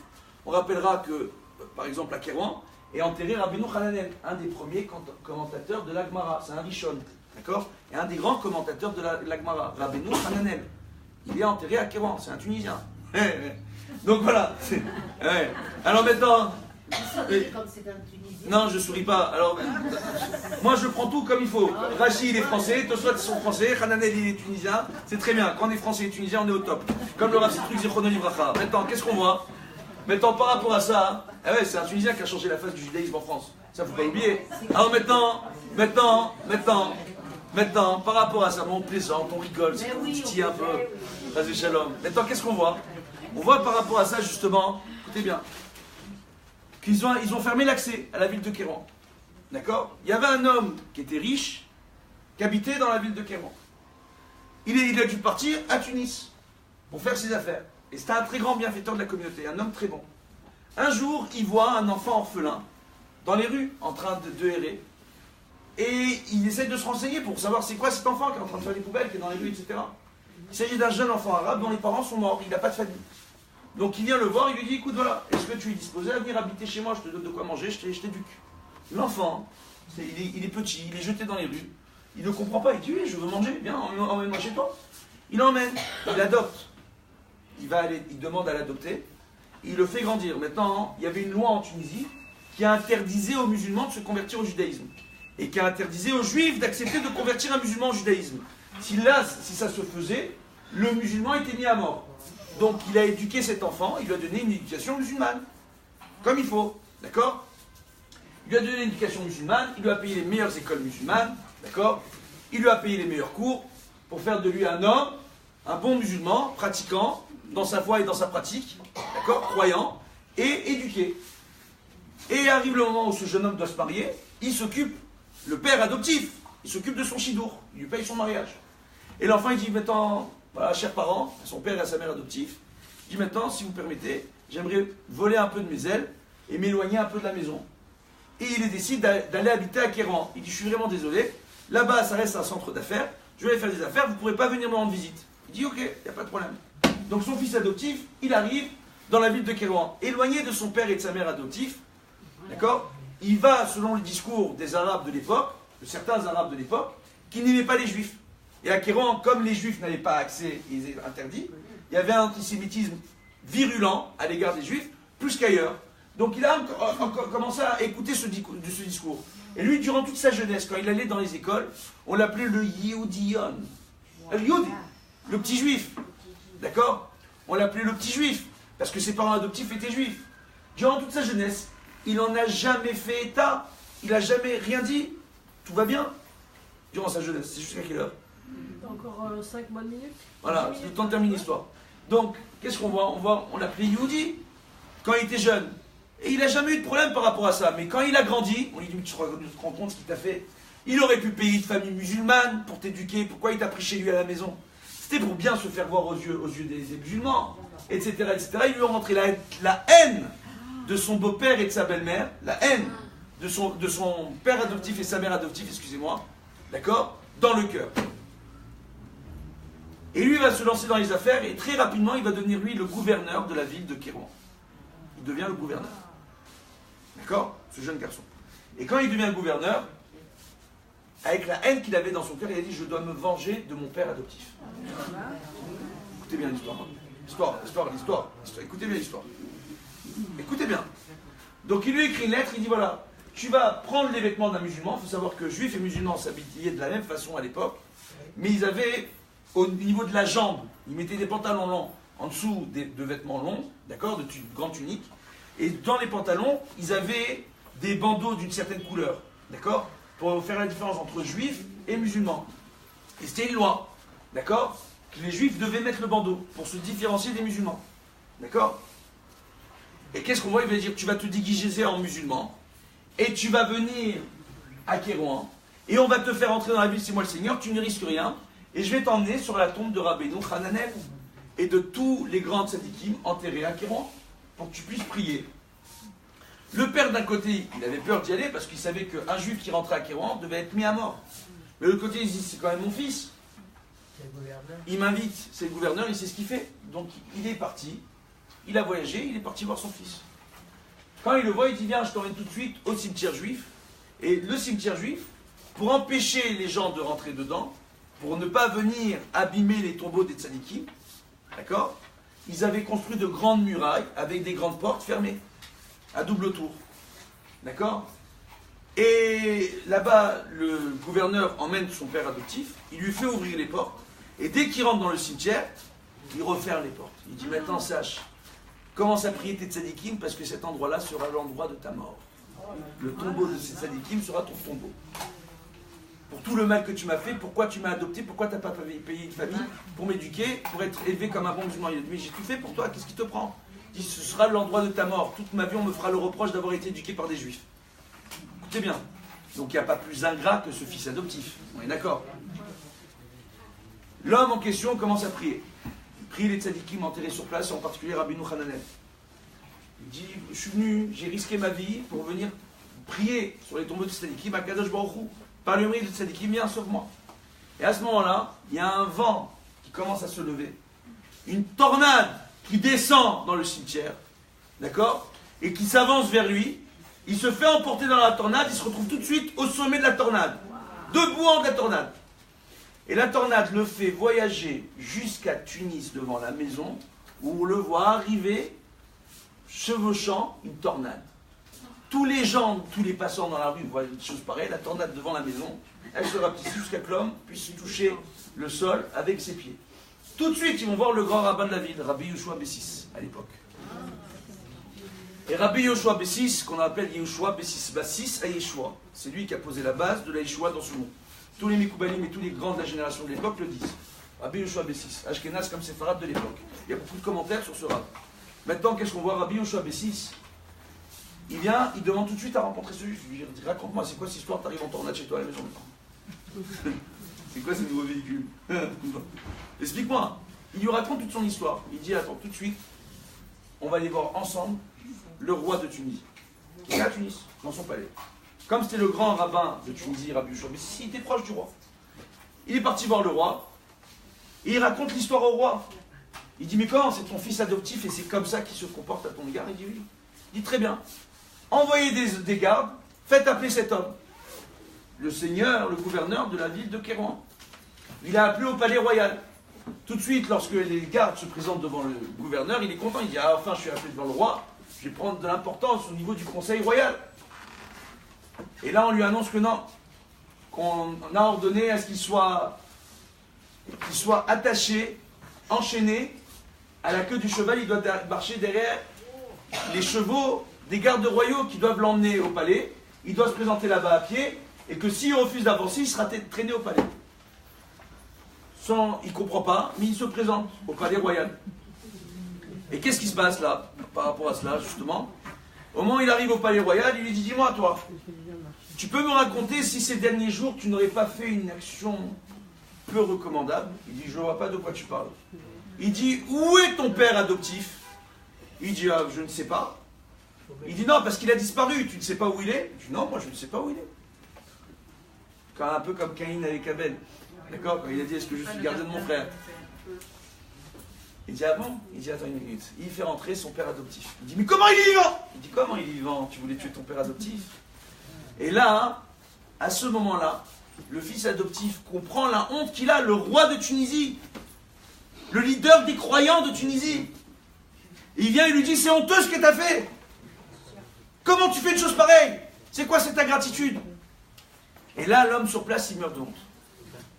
S5: On rappellera que, par exemple, à Kérouan, est enterré Rabbeinu Hananel, un des premiers commentateurs de la Gemara. C'est un Rishon, d'accord, et un des grands commentateurs de la Gemara, Rabbeinu Hananel. Il est enterré à Kérouan, c'est un Tunisien. Donc voilà. Ouais. Alors maintenant.
S6: Comme c'est un Tunisien.
S5: Non, je souris pas. Alors, moi je prends tout comme il faut. Rachid il est français, Tosfot ils sont français, Hananel il est tunisien. C'est très bien. Quand on est français et tunisien, on est au top. Comme le Rav Sitruk Zichron Livracha. Maintenant, qu'est-ce qu'on voit? Maintenant, par rapport à ça, ah ouais, c'est un Tunisien qui a changé la face du judaïsme en France. Ça, faut pas oublier. Alors maintenant, par rapport à ça, on plaisante, on rigole, c'est titille un peu. Vas-y, shalom. Maintenant, qu'est-ce qu'on voit? On voit par rapport à ça, justement, écoutez bien, qu'ils ont fermé l'accès à la ville de Kérouan. D'accord? Il y avait un homme qui était riche, qui habitait dans la ville de Kérouan. Il a dû partir à Tunis pour faire ses affaires. Et c'était un très grand bienfaiteur de la communauté, un homme très bon. Un jour, il voit un enfant orphelin dans les rues, en train de errer. Et il essaie de se renseigner pour savoir c'est quoi cet enfant qui est en train de faire les poubelles, qui est dans les rues, etc. Il s'agit d'un jeune enfant arabe dont les parents sont morts, il n'a pas de famille. Donc il vient le voir, il lui dit, écoute, voilà, est-ce que tu es disposé à venir habiter chez moi, je te donne de quoi manger, je t'éduque. L'enfant, il est petit, il est jeté dans les rues, il ne comprend pas, il dit, oui, je veux manger, viens, emmène-moi chez toi. Il l'emmène, il l'adopte. Il demande à l'adopter, il le fait grandir. Maintenant, il y avait une loi en Tunisie qui a interdisé aux musulmans de se convertir au judaïsme. Et qui a interdisé aux juifs d'accepter de convertir un musulman au judaïsme. Si ça se faisait, le musulman était mis à mort. Donc il a éduqué cet enfant, il lui a donné une éducation musulmane. Comme il faut, d'accord? Il lui a donné une éducation musulmane, il lui a payé les meilleures écoles musulmanes, d'accord? Il lui a payé les meilleurs cours pour faire de lui un homme, un bon musulman, pratiquant, dans sa foi et dans sa pratique, d'accord? Croyant et éduqué. Et arrive le moment où ce jeune homme doit se marier, il s'occupe, le père adoptif, il s'occupe de son chidour, il lui paye son mariage. Et l'enfant il dit maintenant, voilà, chers parents, à son père et à sa mère adoptifs, il dit maintenant, si vous permettez, j'aimerais voler un peu de mes ailes et m'éloigner un peu de la maison. Et il décide d'aller habiter à Kérouan. Il dit, je suis vraiment désolé, là-bas ça reste un centre d'affaires, je vais aller faire des affaires, vous ne pourrez pas venir me rendre visite. Il dit, ok, il n'y a pas de problème. Donc son fils adoptif, il arrive dans la ville de Kérouan, éloigné de son père et de sa mère adoptifs, d'accord? Il va, selon le discours des Arabes de l'époque, de certains Arabes de l'époque, qui n'aimaient pas les Juifs. Et à Kérouan, comme les Juifs n'avaient pas accès, ils étaient interdits, il y avait un antisémitisme virulent à l'égard des Juifs, plus qu'ailleurs. Donc il a commencé à écouter ce discours. Et lui, durant toute sa jeunesse, quand il allait dans les écoles, on l'appelait le Yehoudion. Le Yehudi, le petit juif. D'accord? On l'appelait le petit juif, parce que ses parents adoptifs étaient juifs. Durant toute sa jeunesse, il n'en a jamais fait état, il n'a jamais rien dit, tout va bien. Durant sa jeunesse, c'est jusqu'à quelle heure?
S4: Encore 5 bonnes minutes.
S5: Voilà, c'est le temps de terminer l'histoire. Donc, qu'est-ce qu'on voit? On l'appelait Yehudi quand il était jeune. Et il n'a jamais eu de problème par rapport à ça. Mais quand il a grandi, on lui dit, mais tu te rends compte ce qu'il t'a fait? Il aurait pu payer une famille musulmane pour t'éduquer. Pourquoi il t'a pris chez lui à la maison? C'était pour bien se faire voir aux yeux des musulmans, etc., etc. Il lui a rentré la haine de son beau-père et de sa belle-mère, la haine de son père adoptif et sa mère adoptive, excusez-moi, d'accord, dans le cœur. Et lui va se lancer dans les affaires et très rapidement il va devenir lui le gouverneur de la ville de Kérouan. Il devient le gouverneur. D'accord? Ce jeune garçon. Et quand il devient gouverneur, avec la haine qu'il avait dans son cœur, il a dit, je dois me venger de mon père adoptif. Écoutez bien l'histoire. L'histoire. Écoutez bien l'histoire. Écoutez bien. Donc il lui écrit une lettre, il dit, voilà, tu vas prendre les vêtements d'un musulman. Il faut savoir que juifs et musulmans s'habillaient de la même façon à l'époque, mais ils avaient, au niveau de la jambe, ils mettaient des pantalons longs en dessous de vêtements longs, d'accord, de grandes tuniques, et dans les pantalons, ils avaient des bandeaux d'une certaine couleur, d'accord, pour faire la différence entre juifs et musulmans. Et c'était une loi, d'accord, que les juifs devaient mettre le bandeau pour se différencier des musulmans, d'accord. Et qu'est-ce qu'on voit? Il va dire, tu vas te déguiser en musulman, et tu vas venir à Kérouan, et on va te faire entrer dans la ville, c'est moi le Seigneur, tu ne risques rien, et je vais t'emmener sur la tombe de Rabbeinu Hananel, et de tous les grands tzadikim enterrés à Kérouan, pour que tu puisses prier. Le père d'un côté, il avait peur d'y aller, parce qu'il savait qu'un juif qui rentrait à Kérouan devait être mis à mort. Mais de l'autre côté, il se dit, c'est quand même mon fils. Il m'invite, c'est le gouverneur, il sait ce qu'il fait. Donc il est parti, il a voyagé, il est parti voir son fils. Quand il le voit, il dit, viens, je t'emmène tout de suite au cimetière juif. Et le cimetière juif, pour empêcher les gens de rentrer dedans, pour ne pas venir abîmer les tombeaux des tzadikim, d'accord, ils avaient construit de grandes murailles avec des grandes portes fermées, à double tour. D'accord? Et là-bas, le gouverneur emmène son père adoptif, il lui fait ouvrir les portes, et dès qu'il rentre dans le cimetière, il referme les portes. Il dit, maintenant sache, commence à prier tes tzadikim, parce que cet endroit-là sera l'endroit de ta mort. Le tombeau de ces tzadikim sera ton tombeau. Pour tout le mal que tu m'as fait, pourquoi tu m'as adopté, pourquoi tu n'as pas payé une famille pour m'éduquer, pour être élevé comme un bon musulman. Il dit, mais j'ai tout fait pour toi, qu'est-ce qui te prend? Il
S9: Il dit, ce sera l'endroit de ta mort. Toute ma vie, on me fera le reproche d'avoir été éduqué par des juifs. Écoutez bien. Donc il n'y a pas plus ingrat que ce fils adoptif. On est d'accord? L'homme en question commence à prier. Il prie les tzadikim enterrés sur place, en particulier Rabbeinu Hananel. Il dit, je suis venu, j'ai risqué ma vie pour venir prier sur les tombeaux de tzadikim à Kadosh Baruch Hu. Par le mérite de tzadikim, viens, sauve-moi. Et à ce moment-là, il y a un vent qui commence à se lever. Une tornade qui descend dans le cimetière. D'accord? Et qui s'avance vers lui. Il se fait emporter dans la tornade, il se retrouve tout de suite au sommet de la tornade. Debout en de la tornade. Et la tornade le fait voyager jusqu'à Tunis devant la maison, où on le voit arriver, chevauchant une tornade. Tous les gens, tous les passants dans la rue voient une chose pareille, la tornade devant la maison, elle se rapetisse jusqu'à que l'homme puisse toucher le sol avec ses pieds. Tout de suite, ils vont voir le grand rabbin de la ville, Rabbi Yehoshua Bessis, à l'époque. Et Rabbi Yehoshua Bessis, qu'on appelle Yehoshua Bessis Bassis à Yeshua, c'est lui qui a posé la base de la Yeshua dans ce monde. Tous les Mekoubalim et tous les grands de la génération de l'époque le disent. Rabbi Yehoshua Bessis, Ashkenaz comme séfarade de l'époque. Il y a beaucoup de commentaires sur ce rabbin. Maintenant, qu'est-ce qu'on voit? Rabbi Yehoshua Bessis, il vient, il demande tout de suite à rencontrer ce juif. Il lui dit, raconte-moi, c'est quoi cette histoire? T'arrives en tornade chez toi à la maison maintenant. C'est quoi ce nouveau véhicule? Explique-moi. Il lui raconte toute son histoire. Il dit, attends, tout de suite, on va aller voir ensemble le roi de Tunisie. Il est à Tunis, dans son palais. Comme c'était le grand rabbin de Tunisie, Rabbi Yehoshua Bessis, il était proche du roi. Il est parti voir le roi, et il raconte l'histoire au roi. Il dit, mais comment, c'est ton fils adoptif, et c'est comme ça qu'il se comporte à ton égard? Il dit, oui. Il dit, très bien. Envoyez des gardes, faites appeler cet homme. Le seigneur, le gouverneur de la ville de Kérouan. Il a appelé au palais royal. Tout de suite, lorsque les gardes se présentent devant le gouverneur, il est content. Il dit, ah, enfin, je suis appelé devant le roi. Je vais prendre de l'importance au niveau du conseil royal. Et là, on lui annonce que non. Qu'on a ordonné à ce qu'il soit attaché, enchaîné à la queue du cheval. Il doit marcher derrière les chevaux des gardes royaux qui doivent l'emmener au palais. Il doit se présenter là-bas à pied. Et que s'il refuse d'avancer, il sera traîné au palais. Il ne comprend pas, mais il se présente au palais royal. Et qu'est-ce qui se passe là, par rapport à cela, justement? Au moment où il arrive au palais royal, il lui dit, dis-moi, toi, tu peux me raconter si ces derniers jours, tu n'aurais pas fait une action peu recommandable? Il dit, je ne vois pas de quoi tu parles. Il dit, où est ton père adoptif? Il dit, ah, je ne sais pas. Il dit, non, parce qu'il a disparu, tu ne sais pas où il est? Il dit, non, moi je ne sais pas où il est. Un peu comme Caïn avec Abel. D'accord? Quand il a dit, est-ce que je suis gardien de mon frère? Il dit, ah bon? Il dit, attends une minute. Il fait rentrer son père adoptif. Il dit, mais comment il est vivant? Il dit, comment il est vivant? Tu voulais tuer ton père adoptif? Et là, à ce moment-là, le fils adoptif comprend la honte qu'il a, le roi de Tunisie, le leader des croyants de Tunisie. Et il vient et lui dit, c'est honteux ce que tu as fait. Comment tu fais une chose pareille? C'est quoi cette ingratitude? Et là, l'homme sur place, il meurt de honte.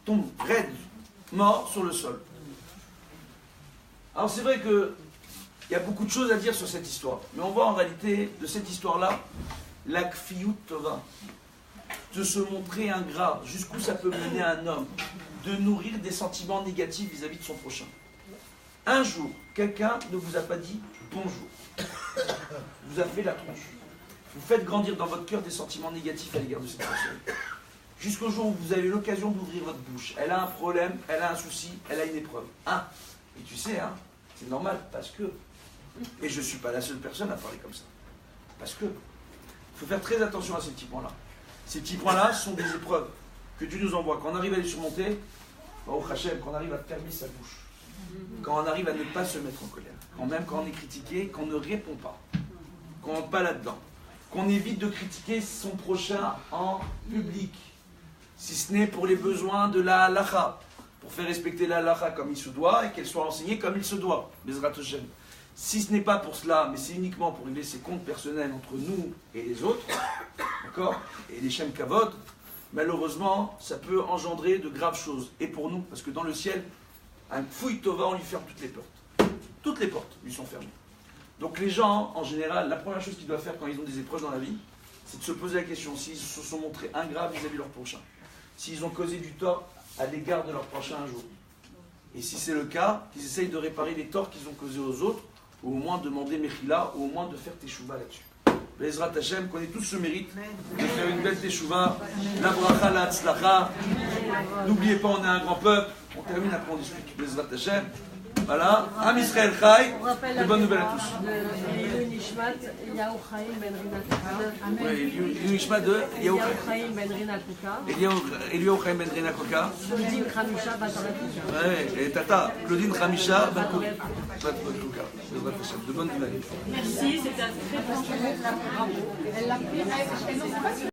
S9: Tombe raide, mort sur le sol. Alors c'est vrai qu'il y a beaucoup de choses à dire sur cette histoire. Mais on voit en réalité, de cette histoire-là, la kfiyut tova. De se montrer ingrat, jusqu'où ça peut mener un homme. De nourrir des sentiments négatifs vis-à-vis de son prochain. Un jour, quelqu'un ne vous a pas dit bonjour. Vous a fait la tronche. Vous faites grandir dans votre cœur des sentiments négatifs à l'égard de cette personne. Jusqu'au jour où vous avez l'occasion d'ouvrir votre bouche. Elle a un problème, elle a un souci, elle a une épreuve. Et tu sais, c'est normal, parce que... Et je ne suis pas la seule personne à parler comme ça. Parce que... Il faut faire très attention à ces petits points-là. Ces petits points-là sont des épreuves que Dieu nous envoie. Quand on arrive à les surmonter, au Hachem, quand on arrive à fermer sa bouche, quand on arrive à ne pas se mettre en colère, quand on est critiqué, qu'on ne répond pas, qu'on n'entre pas là-dedans, qu'on évite de critiquer son prochain en public, si ce n'est pour les besoins de la halacha, pour faire respecter la halacha comme il se doit et qu'elle soit enseignée comme il se doit, Bezrat Hashem. Si ce n'est pas pour cela, mais c'est uniquement pour régler ses comptes personnels entre nous et les autres, d'accord, et les Shem Kavod, malheureusement, ça peut engendrer de graves choses. Et pour nous, parce que dans le ciel, un fouille tova, on lui ferme toutes les portes. Toutes les portes lui sont fermées. Donc les gens, en général, la première chose qu'ils doivent faire quand ils ont des épreuves dans la vie, c'est de se poser la question s'ils se sont montrés ingrats vis-à-vis de leur prochain. S'ils ont causé du tort à l'égard de leur prochain un jour. Et si c'est le cas, qu'ils essayent de réparer les torts qu'ils ont causés aux autres ou au moins demander Mechila, ou au moins de faire Teshuvah là-dessus. Bezrat Hashem, qu'on ait tous ce mérite de faire une belle Teshuvah, la bracha, la tzlacha. N'oubliez pas, on est un grand peuple. On termine, après on discute. Bezrat Hashem. Voilà, Am Israël Chai, de bonnes nouvelles à tous.
S4: Eliou Nishmat, Eliyahu Chaim Ben Rina Koka.
S9: Oui, Eliou Nishmat de
S4: Eliyahu Chaim Ben Rina Koka.
S9: Eliyahu Chaim Ben Rina Koka.
S4: Claudine Khamisha Bat Koka.
S9: Oui, et Tata, Claudine Khamisha Bat Koka. De bonnes nouvelles.
S4: Merci, c'était un très bon jour.
S1: Elle l'a pris, elle ne sait pas si